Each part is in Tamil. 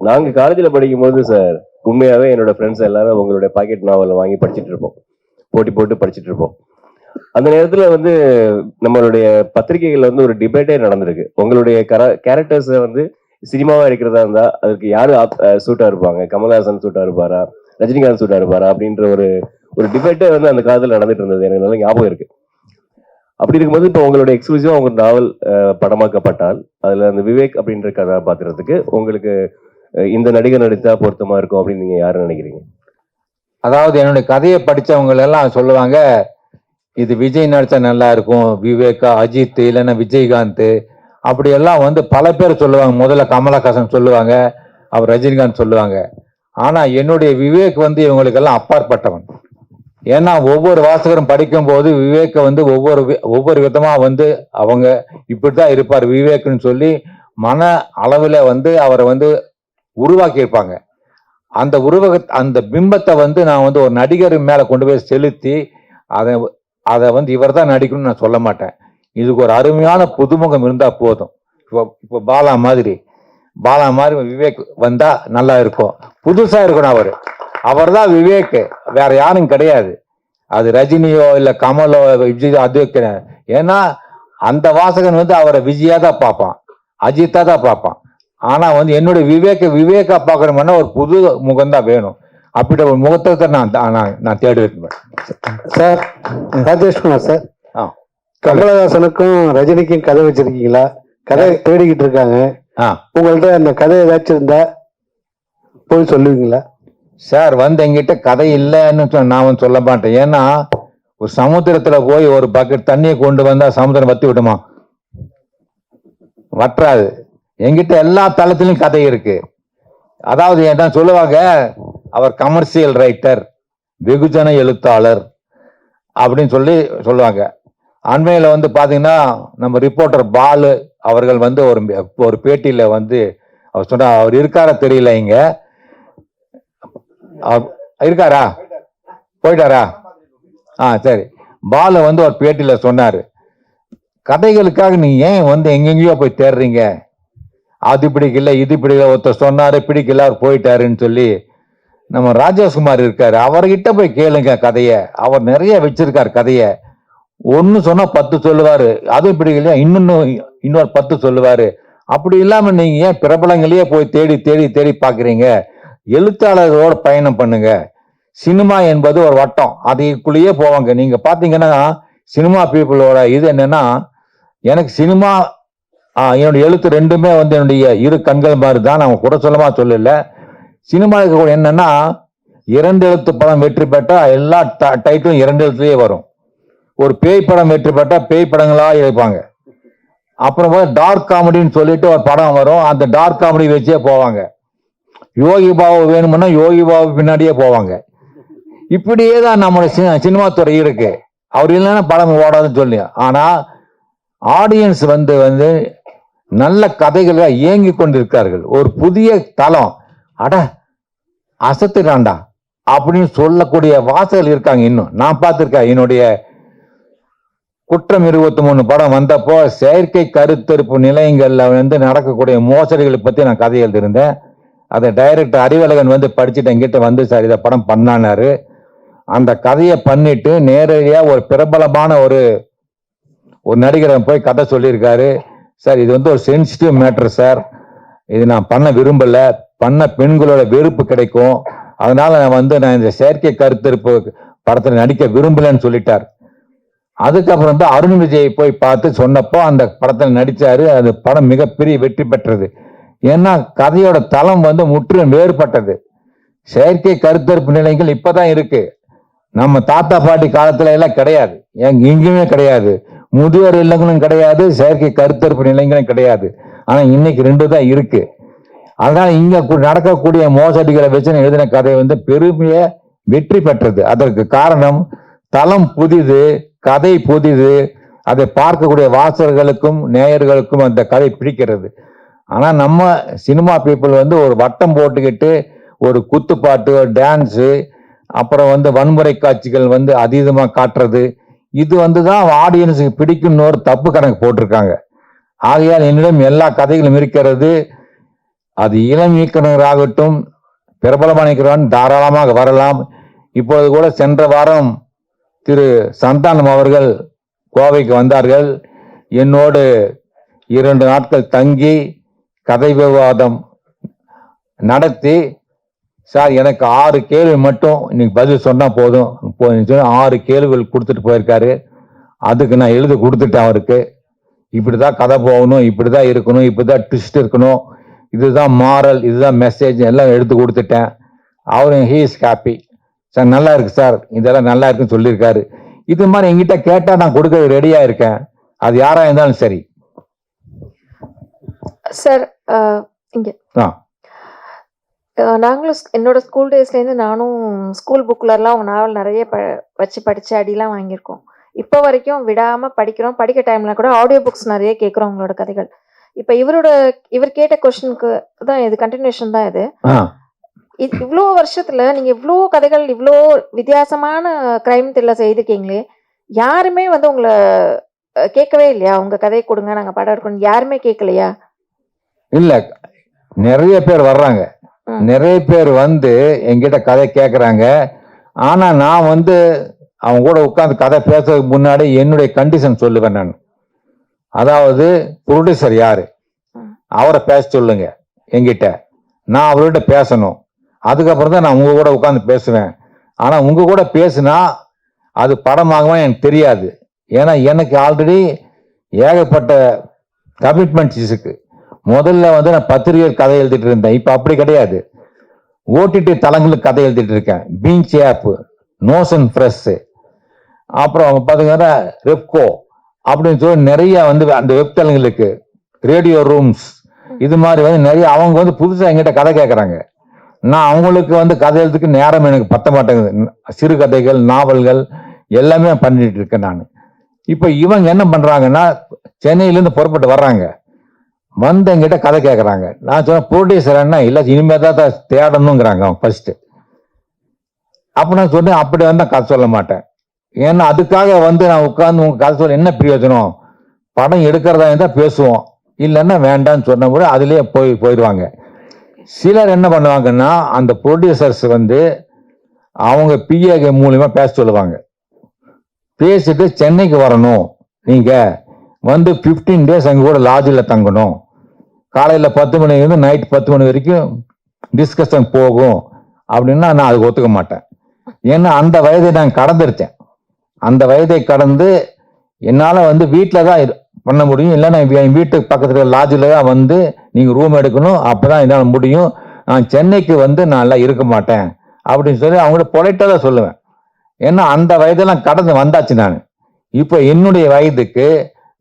நாங்க காலேஜ்ல படிக்கும் போது சார் உண்மையாவே என்னோட ஃப்ரெண்ட்ஸ் எல்லாரும் உங்களுடைய பாக்கெட் நாவல் வாங்கி படிச்சுட்டு இருப்போம், போட்டி போட்டு படிச்சுட்டு இருப்போம். அந்த நேரத்துல வந்து நம்மளுடைய பத்திரிகைகள்ல வந்து ஒரு டிபேட்டே நடந்திருக்கு. உங்களுடைய கேரக்டர்ஸ் வந்து சினிமாவா இருக்கிறதா இருந்தா அதுக்கு யாரு சூட்டா இருப்பாங்க, கமல்ஹாசன் சூட்டா இருப்பாரா, ரஜினிகாந்த் சூட்டா இருப்பாரா அப்படின்ற ஒரு டிபேட்டே வந்து அந்த காலத்துல நடந்துட்டு இருந்தது. எனக்கு நல்லா ஞாபகம் இருக்கு. அப்படி இருக்கும்போது இப்போ உங்களோட எக்ஸ்க்ளூசிவா உங்க நாவல் படமாக்கப்பட்டால் அதுல அந்த விவேக் அப்படின்ற கதாபாத்திரத்துக்கு உங்களுக்கு இந்த நடிகர் நடித்தா பொருத்தமா இருக்கும் அப்படின்னு நீங்க யாரு நினைக்கிறீங்க? அதாவது என்னுடைய கதையை படிச்சவங்க எல்லாம் சொல்லுவாங்க, இது விஜய் நடிச்சா நல்லா இருக்கும், விவேகா, அஜித், இல்லைன்னா விஜயகாந்த், அப்படியெல்லாம் வந்து பல பேர் சொல்லுவாங்க. முதல்ல கமலஹாசன் சொல்லுவாங்க, அவர் ரஜினிகாந்த் சொல்லுவாங்க. ஆனா என்னுடைய விவேக் வந்து இவங்களுக்கெல்லாம் அப்பாற்பட்டவன். ஏன்னா ஒவ்வொரு வாசகரும் படிக்கும் போது விவேக்க வந்து ஒவ்வொரு விதமா வந்து அவங்க இப்படித்தான் இருப்பார் விவேக்னு சொல்லி மன அளவுல வந்து அவரை வந்து உருவாக்கி இருப்பாங்க. அந்த பிம்பத்தை வந்து நான் வந்து ஒரு நடிகர் மேல கொண்டு போய் செலுத்தி அதை வந்து இவர் தான் நடிக்கணும்னு நான் சொல்ல மாட்டேன். இதுக்கு ஒரு அருமையான புதுமுகம் இருந்தா போதும். இப்போ பாலா மாதிரி விவேக் வந்தா நல்லா இருக்கும், புதுசா இருக்கணும். அவர் தான் விவேக், வேற யாரும் கிடையாது. அது ரஜினியோ இல்ல கமலோ விஜயோ அது ஏன்னா அந்த வாசகன் வந்து அவரை விஜயா தான் பார்ப்பான், அஜித்தா தான் பார்ப்பான். ஆனா வந்து என்னுடைய விவேகா பார்க்கணும்னா ஒரு புது முகம் தான் வேணும். அப்படி ஒரு முகத்தை நான் தேடி இருக்கேன் சார். ராஜேஷ்குமார் சார், கமலஹாசனுக்கும் ரஜினிக்கும் கதை வச்சிருக்கீங்களா? கதை தேடிக்கிட்டு இருக்காங்க. உங்கள்ட்ட அந்த கதை ஏதாச்சும் இருந்தா போய் சொல்லுவீங்களா? சார் வந்து எங்கிட்ட கதை இல்லைன்னு நான் சொல்ல மாட்டேன். ஏன்னா ஒரு சமுத்திரத்துல போய் ஒரு பக்கெட் தண்ணியை கொண்டு வந்தா சமுத்திரம் வத்தி விடுமா? வற்றாது. எங்கிட்ட எல்லா தளத்திலும் கதை இருக்கு. அதாவது என்ன சொல்லுவாங்க, அவர் கமர்ஷியல் ரைட்டர், வெகுஜன எழுத்தாளர் அப்படின்னு சொல்லுவாங்க. அண்மையில வந்து பாத்தீங்கன்னா நம்ம ரிப்போர்ட்டர் பாலு அவர்கள் வந்து ஒரு பேட்டியில வந்து அவர் சொன்னா, அவர் இருக்காரா தெரியல, இங்க இருக்காரா, போயிட்டாரா? சரி. பாலு வந்து ஒரு பேட்டியில சொன்னாரு, கதைகளுக்காக நீங்க ஏன் வந்து எங்கெங்கயோ போய் தேடுறீங்க, அது பிடிக்கல இது பிடிக்கல, ஒருத்தர் சொன்னாரு பிடிக்கல அவர் போயிட்டாருன்னு சொல்லி. நம்ம ராஜேஷ்குமார் இருக்காரு, அவர்கிட்ட போய் கேளுங்க கதைய. அவர் நிறைய வச்சிருக்காரு கதைய. ஒன்னு சொன்னா 10 சொல்லுவாரு, அது பிடிக்கலையா இன்னொரு 10 சொல்லுவாரு. அப்படி இல்லாம நீங்க ஏன் பிரபலங்களையே போய் தேடி தேடி தேடி பாக்குறீங்க? எழுத்தாளர்களோட பயணம் பண்ணுங்க. சினிமா என்பது ஒரு வட்டம், அதுக்குள்ளேயே போவாங்க. நீங்க பாத்தீங்கன்னா சினிமா பீப்புளோட இது என்னன்னா, எனக்கு சினிமா என்னுடைய எழுத்து ரெண்டுமே வந்து என்னுடைய இரு கண்கள் மாதிரி தான். நான் கூட சொல்லல. சினிமாவுக்கு கூட என்னன்னா, 2 எழுத்து படம் வெற்றி பெற்றா எல்லா டைட்டிலும் 2 எழுத்துலயே வரும். ஒரு பேய் படம் வெற்றி பெற்றா பேய் படங்களா எழுப்பாங்க. அப்புறம் டார்க் காமெடின்னு சொல்லிட்டு ஒரு படம் வரும், அந்த டார்க் காமெடி வச்சே போவாங்க. யோகி பாபு வேணும்னா யோகி பாபு பின்னாடியே போவாங்க. இப்படியே தான் நம்மளோட சினிமா துறை இருக்கு. அவர் இல்லைன்னா படம் ஓடாதுன்னு சொல்லி. ஆனா ஆடியன்ஸ் வந்து நல்ல கதைகளை இயங்கி கொண்டிருக்கார்கள். ஒரு புதிய தளம், அட அசத்துக்காண்டா அப்படின்னு சொல்லக்கூடிய வாசகர்கள் இருக்காங்க. இன்னும் நான் பார்த்திருக்கேன். என்னுடைய குற்றம் 23 படம் வந்தப்போ செயற்கை கருத்தரிப்பு நிலையங்கள்ல வந்து நடக்கக்கூடிய மோசடிகளை பத்தி நான் கதை எழுதியிருந்தேன். அதை டைரக்டர் அறிவழகன் வந்து படிச்சுட்டு என்கிட்ட வந்து, சார் இதை படம் பண்ணானாரு. அந்த கதையை பண்ணிட்டு நேரடியா ஒரு பிரபலமான ஒரு நடிகரை போய் கதை சொல்லியிருக்காரு. சார் இது வந்து ஒரு சென்சிட்டிவ் மேட்டர் சார், இது நான் பண்ண விரும்பல, பண்ண பெண்களோட வெறுப்பு கிடைக்கும், அதனால நான் இந்த செயற்கை கருத்தரிப்பு படத்துல நடிக்க விரும்பலன்னு சொல்லிட்டார். அதுக்கப்புறம் தான் அருண் விஜய் போய் பார்த்து சொன்னப்போ அந்த படத்துல நடிச்சாரு. அது படம் மிகப்பெரிய வெற்றி பெற்றது. ஏன்னா கதையோட தளம் வந்து முற்றிலும் வேறுபட்டது. செயற்கை கருத்தரிப்பு நிலையங்கள் இப்பதான் இருக்கு, நம்ம தாத்தா பாட்டி காலத்துல எல்லாம் கிடையாது, எங்கேயுமே கிடையாது. முதியோர் இல்லங்களும் கிடையாது, செயற்கை கருத்தரிப்பு நிலையங்களும் கிடையாது. ஆனா இன்னைக்கு 2 தான் இருக்கு. அதனால இங்க நடக்கக்கூடிய மோசடிகளை வச்சு எழுதின கதை வந்து பெருமைய வெற்றி பெற்றது. அதற்கு காரணம் தளம் புதிது, கதை புதிது, அதை பார்க்கக்கூடிய வாசகர்களுக்கும் நேயர்களுக்கும் அந்த கதை பிடிக்கிறது. ஆனா நம்ம சினிமா பீப்புள் வந்து ஒரு வட்டம் போட்டுக்கிட்டு ஒரு குத்துப்பாட்டு, ஒரு டான்ஸு, அப்புறம் வன்முறை காட்சிகள் அதீதமா காட்டுறது, இது தான் ஆடியன்ஸுக்கு பிடிக்கும்னு ஒரு தப்பு கணக்கு போட்டிருக்காங்க. ஆகையால் என்னிடம் எல்லா கதைகளும் இருக்கிறது. அது இளம் இயக்குநராகட்டும் பிரபலமான இயக்குனர் தாராளமாக வரலாம். இப்போது கூட சென்ற வாரம் திரு சந்தானம் அவர்கள் கோவைக்கு வந்தார்கள். என்னோடு 2 நாட்கள் தங்கி கதை விவாதம் நடத்தி, சார் எனக்கு 6 கேள்வி மட்டும் இன்னைக்கு பதில் சொன்னா போதும், 6 கேள்விகள் கொடுத்துட்டு போயிருக்காரு. அதுக்கு நான் எழுதி கொடுத்துட்டேன் அவருக்கு. இப்படிதான் கதை போகணும், இப்படிதான் இருக்கணும், இப்படிதான் ட்விஸ்ட் இருக்கணும், இதுதான் மாரல், இதுதான் மெசேஜ் எல்லாம் எடுத்து கொடுத்துட்டேன். அவரும் ஹீ இஸ் ஹாப்பி. சார் நல்லா இருக்கு சார், இதெல்லாம் நல்லா இருக்குன்னு சொல்லியிருக்காரு. இது மாதிரி என்கிட்ட கேட்டா நான் கொடுக்க ரெடியா இருக்கேன். அது யாரா இருந்தாலும் சரி. சார் இங்க நாங்களும் என்னோட ஸ்கூல் டேஸ்லேருந்து நானும் ஸ்கூல் புக்லலாம் உங்கள் நாவல் நிறைய வச்சு படித்து அடிலாம் வாங்கியிருக்கோம். இப்போ வரைக்கும் விடாமல் படிக்கிறோம். படிக்க டைமில் கூட ஆடியோ புக்ஸ் நிறைய கேட்குறோம் உங்களோட கதைகள். இப்போ இவர் கேட்ட கொஸ்டினுக்கு தான் இது கண்டினியூஷன் தான் இது. இவ்வளோ வருஷத்தில் நீங்கள் இவ்வளோ கதைகள் இவ்வளோ வித்தியாசமான கிரைம் த்ரில்லர் செய்திருக்கீங்களே, யாருமே வந்து உங்களை கேட்கவே இல்லையா? உங்கள் கதையை கொடுங்க, நாங்கள் படம் எடுக்கணும், யாருமே கேட்கலையா? இல்லை, நிறைய பேர் வர்றாங்க. நிறைய பேர் வந்து என்கிட்ட கதை கேட்குறாங்க. ஆனால் நான் வந்து அவங்க கூட உட்காந்து கதை பேசுறதுக்கு முன்னாடி என்னுடைய கண்டிஷன் சொல்லுவேன் நான். அதாவது ப்ரொடியூசர் யாரு, அவரை பேச சொல்லுங்க என்கிட்ட, நான் அவர்கிட்ட பேசணும். அதுக்கப்புறம் தான் நான் உங்க கூட உட்காந்து பேசுவேன். ஆனால் உங்க கூட பேசுனா அது படமாகவே எனக்கு தெரியாது. ஏன்னா எனக்கு ஆல்ரெடி ஏகப்பட்ட கமிட்மெண்ட்ஸ் இருக்கு. முதல்ல வந்து நான் பத்திரிகை கதை எழுதிட்டு இருந்தேன். இப்போ அப்படி கிடையாது. ஓடிடி தளங்களுக்கு கதை எழுதிட்டு இருக்கேன். பீச் ஆப், நோஷன் ஃப்ரெஷ், அப்புறம் பார்த்தீங்கன்னா ரெப்கோ அப்படின்னு சொல்லி நிறைய வந்து அந்த வெப் தளங்களுக்கு, ரேடியோ ரூம்ஸ், இது மாதிரி வந்து நிறைய அவங்க வந்து புதுசாக எங்கிட்ட கதை கேட்குறாங்க. நான் அவங்களுக்கு வந்து கதை எழுதுக்கு நேரம் எனக்கு பத்த மாட்டேங்குது. சிறுகதைகள், நாவல்கள் எல்லாமே பண்ணிட்டு இருக்கேன் நான். இப்போ இவங்க என்ன பண்றாங்கன்னா, சென்னையிலேருந்து புறப்பட்டு வர்றாங்க, வந்து எங்கிட்ட கதை கேட்குறாங்க. நான் சொன்னேன் ப்ரொடியூசர் என்ன இல்லை, இனிமே தான் தேடணுங்கிறாங்க அவங்க ஃபர்ஸ்ட். அப்போ நான் சொன்னேன் அப்படி வந்து கதை சொல்ல மாட்டேன். ஏன்னா அதுக்காக வந்து நான் உட்காந்து உங்க கதை சொல்ல என்ன பிரயோஜனம்? படம் எடுக்கிறதா இருந்தால் பேசுவோம், இல்லைன்னா வேண்டான்னு சொன்ன கூட அதுலேயே போயிடுவாங்க. சிலர் என்ன பண்ணுவாங்கன்னா, அந்த ப்ரொடியூசர்ஸ் வந்து அவங்க பிஏ மூலியமா பேச சொல்லுவாங்க. பேசிட்டு சென்னைக்கு வரணும், நீங்க வந்து 15 டேஸ் அங்கே கூட லாட்ஜில் தங்கணும், காலையில் 10 மணிலேருந்து நைட் 10 மணி வரைக்கும் டிஸ்கஷன் போகும் அப்படின்னா நான் அதுக்கு ஒத்துக்க மாட்டேன். ஏன்னா அந்த வயதை நான் கடந்துருச்சேன். அந்த வயதை கடந்து என்னால் வந்து வீட்டில் தான் பண்ண முடியும், இல்லைன்னா என் வீட்டுக்கு பக்கத்தில் லாட்ஜில் தான் வந்து நீங்கள் ரூம் எடுக்கணும், அப்போ தான் என்னால் முடியும். நான் சென்னைக்கு வந்து நான் எல்லாம் இருக்க மாட்டேன் அப்படின்னு சொல்லி அவங்கள்ட்ட பொலைட்டாக தான் சொல்லுவேன். ஏன்னா அந்த வயதெல்லாம் கடந்து வந்தாச்சு நான். இப்போ என்னுடைய வயதுக்கு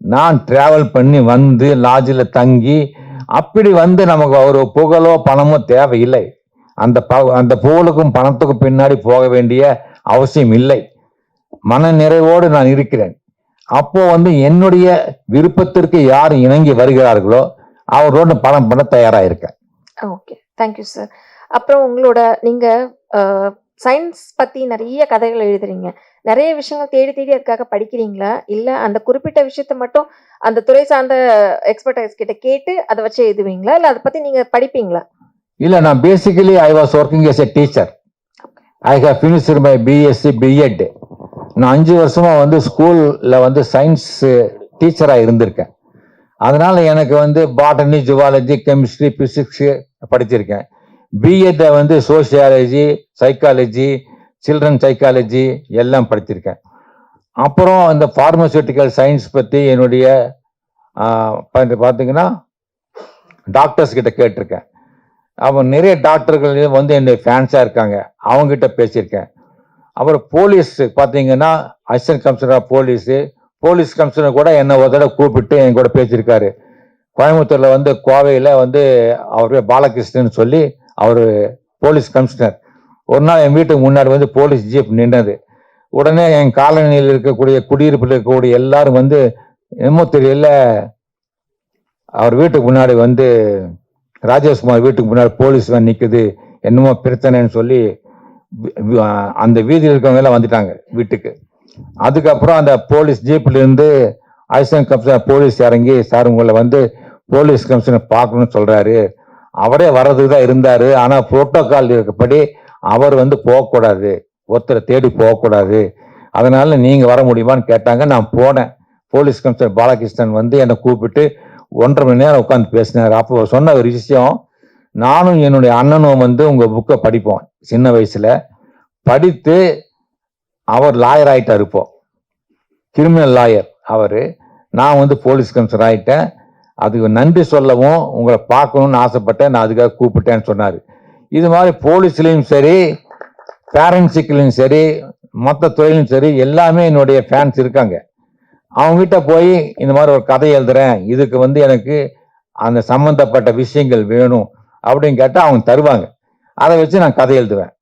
நான் டிராவல் பண்ணி வந்து லாட்ஜில் தங்கி அப்படி வந்து நமக்கு ஒரு புகழோ பணமோ தேவையில்லை. அந்த புகழுக்கும் பணத்துக்கும் பின்னாடி போக வேண்டிய அவசியம் இல்லை. மன நிறைவோடு நான் இருக்கிறேன். அப்போ வந்து என்னுடைய விருப்பத்திற்கு யார் இணங்கி வருகிறார்களோ அவரோட பணம் பண்ண தயாரா இருக்கேன். Okay, thank you sir. அப்புறம் உங்களோட நீங்க சயின்ஸ் பத்தி நிறைய கதைகள் எழுதுறீங்க, நிறைய விஷயங்கள் தேடி தேடி அதுக்காக படிக்கிறீங்களா, இல்ல அந்த குறிப்பிட்ட விஷயத்த மட்டும் அந்த துறை சார்ந்த எக்ஸ்பர்டைஸ் கிட்ட கேட்டு அதை வச்சு எழுதுவீங்களா, இல்ல அதை பத்தி நீங்க படிப்பீங்களா? இல்ல, நான் basically I was working as a teacher. I have finished my BSc BEd. நான் 5 வருஷமா வந்து ஸ்கூல்ல வந்து சயின்ஸ் டீச்சரா இருந்திருக்கேன். அதனால எனக்கு வந்து பாட்டனி, ஜுவாலஜி, கெமிஸ்ட்ரி, பிசிக்ஸ் படிச்சிருக்கேன். பிஎட் வந்து சோசியாலஜி, சைக்காலஜி, சில்ட்ரன் சைக்காலஜி எல்லாம் படிச்சிருக்கேன். அப்புறம் இந்த பார்மசூட்டிக்கல் சயின்ஸ் பற்றி என்னுடைய பார்த்தீங்கன்னா டாக்டர்ஸ் கிட்ட கேட்டிருக்கேன். அவன் நிறைய டாக்டர்கள் வந்து என்னுடைய ஃபேன்ஸாக இருக்காங்க, அவங்ககிட்ட பேசியிருக்கேன். அப்புறம் போலீஸ் பார்த்தீங்கன்னா assistant commissioner of police commissioner கூட என்னை ஒரு தடவை கூப்பிட்டு என் கூட பேசியிருக்காரு. கோயம்புத்தூர்ல வந்து கோவையில் வந்து அவரு பாலகிருஷ்ணன் சொல்லி அவர் போலீஸ் கமிஷனர். ஒரு நாள் என் வீட்டுக்கு முன்னாடி வந்து போலீஸ் ஜீப் நின்றது. உடனே என் காலனியில் இருக்கக்கூடிய குடியிருப்பில் இருக்கக்கூடிய எல்லாரும் வந்து என்னமோ தெரியல, அவர் வீட்டுக்கு முன்னாடி வந்து ராஜேஷ்குமார் வீட்டுக்கு முன்னாடி போலீஸ் வேன் நிற்குது, என்னமோ பிரச்சனைன்னு சொல்லி அந்த வீதியில் இருக்கவங்க எல்லாம் வந்துட்டாங்க வீட்டுக்கு. அதுக்கப்புறம் அந்த போலீஸ் ஜீப்ல இருந்து அசிஸ்டன்ட் கமிஷனர் போலீஸ் இறங்கி, சார் உங்களை வந்து போலீஸ் கமிஷனர் பார்க்கணும்னு சொல்றாரு, அவரே வர்றதுக்கு தான் இருந்தாரு. ஆனா புரோட்டோகால் இருக்கப்படி அவர் வந்து போகக்கூடாது, ஒருத்தரை தேடி போகக்கூடாது, அதனால நீங்க வர முடியுமான்னு கேட்டாங்க. நான் போனேன். போலீஸ் கமிஷனர் பாலகிருஷ்ணன் வந்து என்னை கூப்பிட்டு 1.5 மணி நேரம் உட்காந்து பேசினார். அப்போ சொன்ன ஒரு விஷயம், நானும் என்னுடைய அண்ணனும் வந்து உங்க புக்கை படிப்போம் சின்ன வயசுல படித்து. அவர் லாயர் ஆயிட்டார், இப்போ கிரிமினல் லாயர் அவரு. நான் வந்து போலீஸ் கமிஷனர் ஆயிட்டேன். அதுக்கு நன்றி சொல்லவும் உங்களை பார்க்கணும்னு ஆசைப்பட்டேன், நான் அதுக்காக கூப்பிட்டேன்னு சொன்னார். இது மாதிரி போலீஸ்லையும் சரி, பேரண்ட்ஸுக்குலையும் சரி, மற்ற துறையிலும் சரி, எல்லாமே என்னுடைய ஃபேன்ஸ் இருக்காங்க. அவங்ககிட்ட போய் இந்த மாதிரி ஒரு கதை எழுதுறேன், இதுக்கு வந்து எனக்கு அந்த சம்பந்தப்பட்ட விஷயங்கள் வேணும் அப்படின்னு கேட்டால் அவங்க தருவாங்க. அதை வச்சு நான் கதை எழுதுவேன்.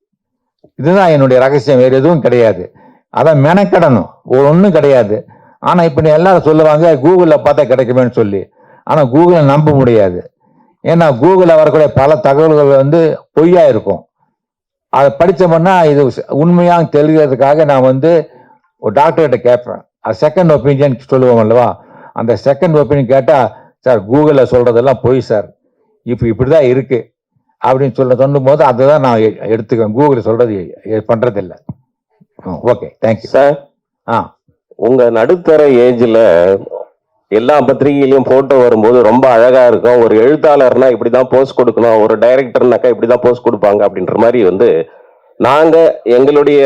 இதுதான் என்னுடைய ரகசியம், வேறு எதுவும் கிடையாது. அதான் மெனக்கடணும், ஒன்றும் கிடையாது. ஆனால் இப்படி எல்லாரும் சொல்லுவாங்க கூகுளில் பார்த்தா கிடைக்குமேன்னு சொல்லி. ஆனால் கூகுளை நம்ப முடியாது. ஏன்னா கூகுளில் வரக்கூடிய பல தகவல்கள் வந்து பொய்யா இருக்கும். அதை படித்தோம்னா இது உண்மையாக தெரிகிறதுக்காக நான் வந்து ஒரு டாக்டர்கிட்ட கேட்பேன். அது செகண்ட் ஒப்பீனியன் சொல்லுவோம் அல்லவா, அந்த செகண்ட் ஒப்பீனியன் கேட்டால், சார் கூகுளில் சொல்கிறதெல்லாம் பொய் சார், இப்படி தான் இருக்கு அப்படின்னு சொல்லும் போது அதுதான் நான் எடுத்துக்குவேன். கூகுள் சொல்றது பண்றதில்லை. Okay, thank you sir. உங்க நடுத்தர ஏஜ்ல எல்லா பத்திரிகையிலயும் போட்டோ வரும்போது ரொம்ப அழகா இருக்கும். ஒரு எழுத்தாளர்னா இப்படிதான் போஸ்ட் கொடுக்கணும், ஒரு டைரக்டர்னாக்கா இப்படிதான் போஸ்ட் கொடுப்பாங்க அப்படின்ற மாதிரி வந்து நாங்க எங்களுடைய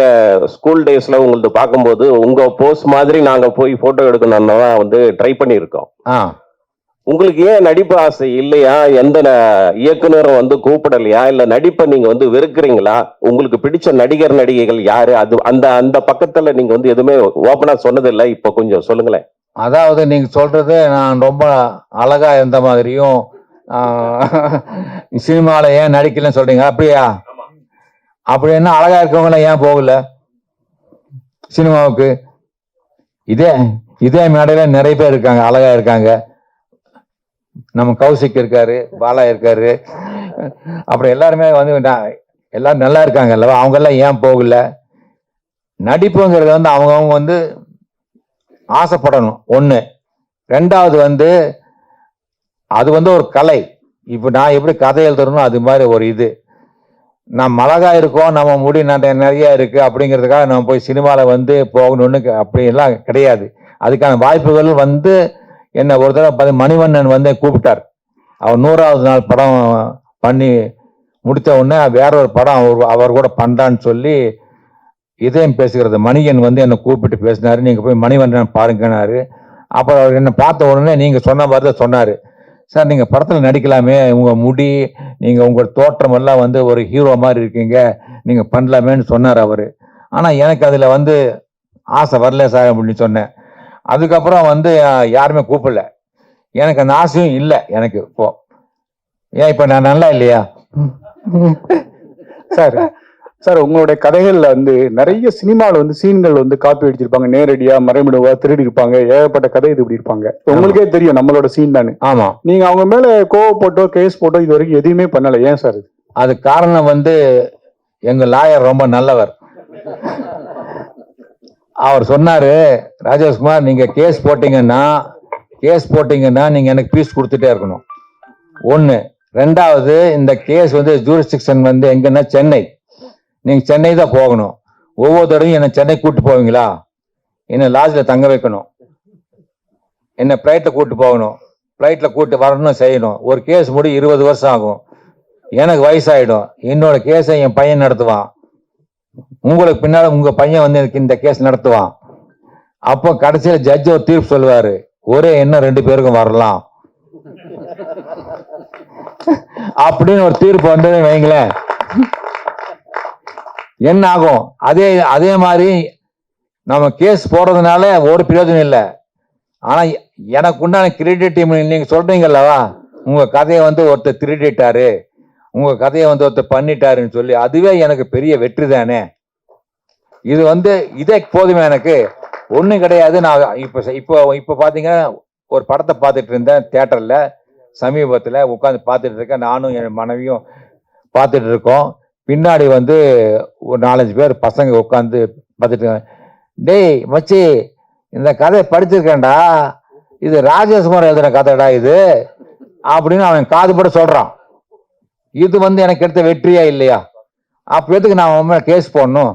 ஸ்கூல் டேஸ்ல உங்களது பார்க்கும்போது உங்க போஸ்ட் மாதிரி நாங்க போய் போட்டோ எடுக்கணும்னு தான் வந்து ட்ரை பண்ணியிருக்கோம். உங்களுக்கு ஏன் நடிப்பு ஆசை இல்லையா? எந்த இயக்குனரும் வந்து கூப்பிடலையா? இல்ல நடிப்பை நீங்க வந்து வெறுக்கிறீங்களா? உங்களுக்கு பிடிச்ச நடிகர் நடிகைகள் யாரு? அது அந்த அந்த பக்கத்துல நீங்க வந்து எதுவுமே ஓப்பனா சொன்னதில்லை. இப்ப கொஞ்சம் சொல்லுங்களேன். அதாவது நீங்க சொல்றது நான் ரொம்ப அழகா இருந்த மாதிரியும் சினிமாவில் ஏன் நடிக்கலன்னு சொல்றீங்க, அப்படியா? அப்படி என்ன அழகா இருக்கவங்கள ஏன் போகல சினிமாவுக்கு? இதே மேடையில நிறைய பேர் இருக்காங்க, அழகா இருக்காங்க. நம்ம கௌசிக் இருக்காரு, பாலா இருக்காரு, அப்புறம் எல்லாருமே வந்து எல்லாரும் நல்லா இருக்காங்க அல்லவா? அவங்க எல்லாம் ஏன் போகல? நடிப்புங்கிறது வந்து அவங்கவுங்க வந்து ஆசைப்படணும் ஒண்ணு. ரெண்டாவது வந்து அது வந்து ஒரு கலை. இப்ப நான் எப்படி கதை எழுதுறனோ அது மாதிரி ஒரு இது. நம்ம அழகா இருக்கோம், நம்ம முடி நிறைய இருக்கு அப்படிங்கிறதுக்காக நம்ம போய் சினிமாவில் வந்து போகணும்னு அப்படியெல்லாம் கிடையாது. அதுக்கான வாய்ப்புகள் வந்து என்ன ஒரு தடவை மணிவண்ணன் வந்து கூப்பிட்டார். அவர் 100வது நாள் படம் பண்ணி முடித்த உடனே வேற ஒரு படம் அவர் கூட பண்றான்னு சொல்லி இதயம் பேசுகிறது மணிகன் வந்து என்னை கூப்பிட்டு பேசினாரு. நீங்க போய் மணிவண்ணன் பாருங்கன்னாரு. அப்புறம் அவர் என்னை பார்த்த உடனே நீங்க சொன்ன மாதிரி தான் சொன்னாரு, சார் நீங்க படத்துல நடிக்கலாமே, உங்க முடி, நீங்க உங்க தோற்றம் எல்லாம் வந்து ஒரு ஹீரோ மாதிரி இருக்கீங்க, நீங்க பண்ணலாமேன்னு சொன்னார் அவரு. ஆனா எனக்கு அதுல வந்து ஆசை வரல சார் அப்படின்னு சொன்னேன். அதுக்கப்புறம் வந்து யாருமே கூப்பிடல. எனக்கு அந்த ஆசையும் இல்லை எனக்கு இப்போ. ஏன் இப்ப நான் நல்லா இல்லையா? சார் சார் உங்களுடைய கதைகள்ல வந்து நிறைய சினிமாவில் வந்து சீன்கள் வந்து காப்பி அடிச்சிருப்பாங்க, நேரடியா மறைமுடுவா திருடி இருப்பாங்க, ஏகப்பட்ட கதை இது இப்படி இருப்பாங்க. உங்களுக்கே தெரியும் நம்மளோட சீன் தானே. ஆமா. நீங்க அவங்க மேல கோவப்பட்டோ கேஸ் போட்டோ இது வரைக்கும் எதுவுமே பண்ணல, ஏன் சார்? அது காரணம் வந்து எங்க லாயர் ரொம்ப நல்லவர். அவர் சொன்னாரு, ராஜேஷ்குமார் நீங்க கேஸ் போட்டீங்கன்னா நீங்க எனக்கு பீஸ் கொடுத்துட்டே இருக்கணும் ஒண்ணு. ரெண்டாவது இந்த கேஸ் வந்து ஜூரிஸ்டிக்ஷன் வந்து எங்கன்னா சென்னை, நீங்க சென்னை தான் போகணும். ஒவ்வொரு தடவையும் என்ன சென்னை கூட்டு போவீங்களா? என்ன லாட்ஜ்ல தங்க வைக்கணும், என்ன பிளைட்ல கூட்டு போகணும், பிளைட்ல கூட்டு வரணும் செய்யணும். ஒரு கேஸ் முடி 20 வருஷம் ஆகும். எனக்கு வயசாயிடும். என்னோட கேஸை என் பையன் நடத்துவான். உங்களுக்கு பின்னால உங்க பையன் வந்து எனக்கு இந்த கேஸ் நடத்துவான். அப்போ கடைசியில ஜட்ஜ் ஒரு தீர்ப்பு சொல்லுவாரு, ஒரே என்ன 2 பேருக்கும் வரலாம் அப்படின்னு ஒரு தீர்ப்பு வந்தது வைங்களேன், என்ன ஆகும்? அதே மாதிரி நம்ம கேஸ் போடுறதுனால ஒரு பிரயோஜனம் இல்லை. ஆனா எனக்கு உண்டான கிரெடிட் நீங்க சொல்றீங்கல்லவா, உங்க கதையை வந்து ஒருத்தர் திருடிட்டாரு, உங்க கதையை வந்து ஒருத்தர் பண்ணிட்டாருன்னு சொல்லி, அதுவே எனக்கு பெரிய வெற்றி தானே. இது வந்து இதே போதுமே, எனக்கு ஒண்ணும் கிடையாது. நான் இப்போ பாத்தீங்கன்னா ஒரு படத்தை பார்த்துட்டு இருந்தேன் தியேட்டர்ல, சமீபத்துல உட்காந்து பார்த்துட்டு இருக்கேன். நானும் என் மனைவியும் பார்த்துட்டு இருக்கோம். பின்னாடி வந்து ஒரு 4-5 பேர் பசங்க உட்காந்து பார்த்துட்டு, டேய் மச்சி இந்த கதையை படிச்சிருக்கேன்டா, இது ராஜேஷ்குமார் எழுதுன கதைடா இது அப்படின்னு அவன் காது போட சொல்றான். இது வந்து எனக்கு எடுத்த வெற்றியா இல்லையா? அப்போ எதுக்கு நான் அவன் மேல கேஸ் போடணும்?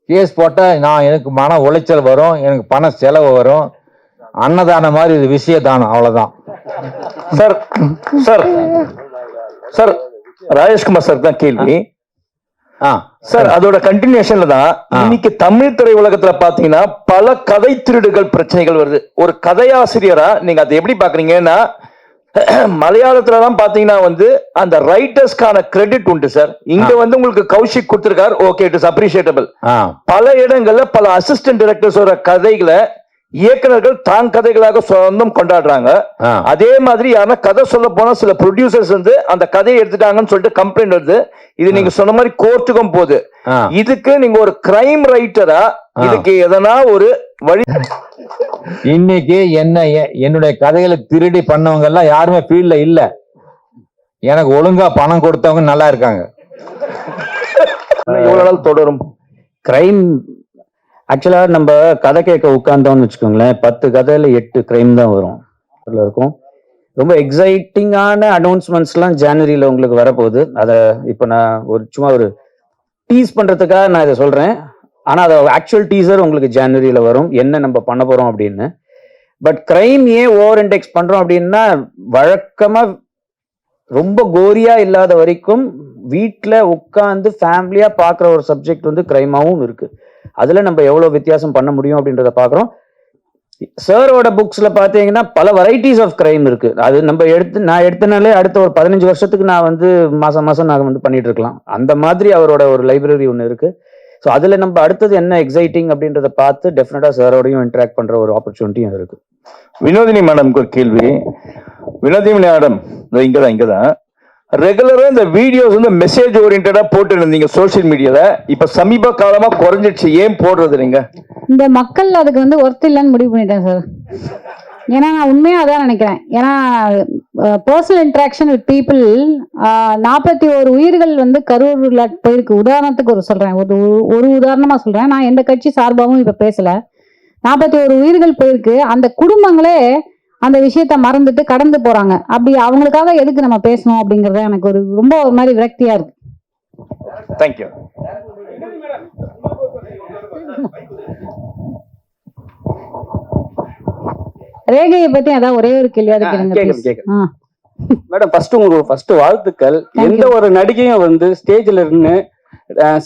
கேஸ் போட்டால் எனக்கு மன உளைச்சல் வரும், எனக்கு பண செலவு வரும். அன்னதானம் மாதிரி இது விஷயதானம், அவ்வளவுதான். Sir sir sir Rajeshkumar sir தான் கேள்வி. சார் அதோட கண்டினியூஷன்ல தான் இன்னைக்கு தமிழ் திரை உலகத்துல பாத்தீங்கன்னா பல கதை திருடுகள் பிரச்சனைகள் வருது. ஒரு கதையாசிரியரா நீங்க அதை எப்படி பாக்குறீங்கன்னா, மலையாளத்துல தான் பாத்தீங்கன்னா வந்து அந்த ரைட்டர்ஸ்க்கான கிரெடிட் உண்டு சார். இங்க வந்து உங்களுக்கு கௌஷிக் கொடுத்திருக்காரு, ஓகே, இட் இஸ் அப்ரிஷியேட்டபிள். பல இடங்கள்ல பல அசிஸ்டன்ட் டைரக்டர்ஸோட கதைகளை இயக்குநர்கள் தான் கதைகளாக சொந்தம் கொண்டாடுறாங்க. அதே மாதிரி யாரா கதை சொல்ல போனா சில ப்ரொடியூசர்ஸ் வந்து அந்த கதையை எடுத்துட்டாங்கன்னு சொல்லிட்டு கம்ப்ளைண்ட் வருது. இது நீங்க சொன்ன மாதிரி கோர்ட்டுக்கும் போகுது. இதுக்கு நீங்க ஒரு கிரைம் ரைட்டரா இதுக்கு எதனா ஒரு வழி? இன்னைக்கு என்னுடைய கதைகளை திருடி பண்ணவங்க எல்லாம் யாருமே ஃபீல்ட்ல இல்ல. எனக்கு ஒழுங்கா பணம் கொடுத்தவங்க நல்லா இருக்காங்க. எவ்வளவு நாள் தொடரும் கிரைம்? ஆக்சுவலா நம்ம கதை கேட்க உட்கார்ந்தோம்னு வச்சுக்கோங்களேன், 10 கதையில 8 கிரைம் தான் வரும். அதுல இருக்கும் ரொம்ப எக்ஸைட்டிங்கான அனௌன்ஸ்மெண்ட்ஸ்லாம் ஜனவரியில உங்களுக்கு வரப்போகுது. அதை இப்போ நான் சும்மா ஒரு டீஸ் பண்றதுக்காக நான் இதை சொல்றேன். ஆனா அது ஆக்சுவல் டீசர் உங்களுக்கு ஜனவரியில வரும், என்ன நம்ம பண்ண போறோம் அப்படின்னு. பட் கிரைம் ஏன் ஓவர் இண்டெக்ஸ் பண்றோம் அப்படின்னா, வழக்கமா ரொம்ப கோரியா இல்லாத வரைக்கும் வீட்டில் உட்காந்து ஃபேமிலியா பார்க்குற ஒரு சப்ஜெக்ட் வந்து கிரைமாவும் இருக்கு. அதுல நம்ம எவ்வளவு வித்தியாசம் பண்ண முடியும் அப்படின்றத பாக்குறோம். சாரோட புக்ஸ்ல பாத்தீங்கன்னா பல வெரைட்டிஸ் ஆஃப் கிரைம் இருக்கு. அது நான் எடுத்தனாலே அடுத்த ஒரு 15 வருஷத்துக்கு நான் வந்து மாசம் நான் வந்து பண்ணிட்டு இருக்கலாம். அந்த மாதிரி அவரோட ஒரு லைப்ரரி ஒன்று இருக்கு. ஸோ அதுல நம்ம அடுத்தது என்ன எக்ஸைட்டிங் அப்படின்றத பார்த்து டெஃபினட்டா சாரோடையும் இன்டராக்ட் பண்ற ஒரு ஆப்பர்ச்சுனிட்டியும் இருக்கு. வினோதினி மேடம்க்கு ஒரு கேள்வி. வினோதினி மேடம் இங்கதான் ரெகுலரா இந்த வீடியோஸ் வந்து மெசேஜ் ஓரியன்டா போட்டு இருந்தீங்க சோசியல் மீடியால. இப்ப சமீப காலமா குறைஞ்சிடுச்சு, ஏன் போடுறது நீங்க? இந்த மக்கள் அதுக்கு வந்து ஒர்த் இல்லைன்னு முடிவு பண்ணிட்டேன் சார். ஏன்னா நான் உண்மையா அதான் நினைக்கிறேன். ஏன்னா பர்சனல் இன்ட்ராக்ஷன் வித் பீப்புள், 41 உயிர்கள் வந்து கரூர்ல போயிருக்கு. உதாரணத்துக்கு சொல்றேன், ஒரு உதாரணமா சொல்றேன். நான் எந்த கட்சி சார்பாகவும் இப்ப பேசல. 41 உயிர்கள் போயிருக்கு. அந்த குடும்பங்களே அந்த விஷயத்த மறந்துட்டு கடந்து போறாங்க. அப்படி அவங்களுக்காக எதுக்கு நம்ம பேசணும் அப்படிங்கறது எனக்கு ரொம்ப ஒரு மாதிரி விரக்தியா இருக்கு. தேங்க்யூ. ரேகையை பத்தி அதான் ஒரே ஒரு கேள்வி. மேடம், ஃபர்ஸ்ட் வாழ்த்துக்கள். எந்த ஒரு நடிகையும் வந்து ஸ்டேஜ்ல இருந்து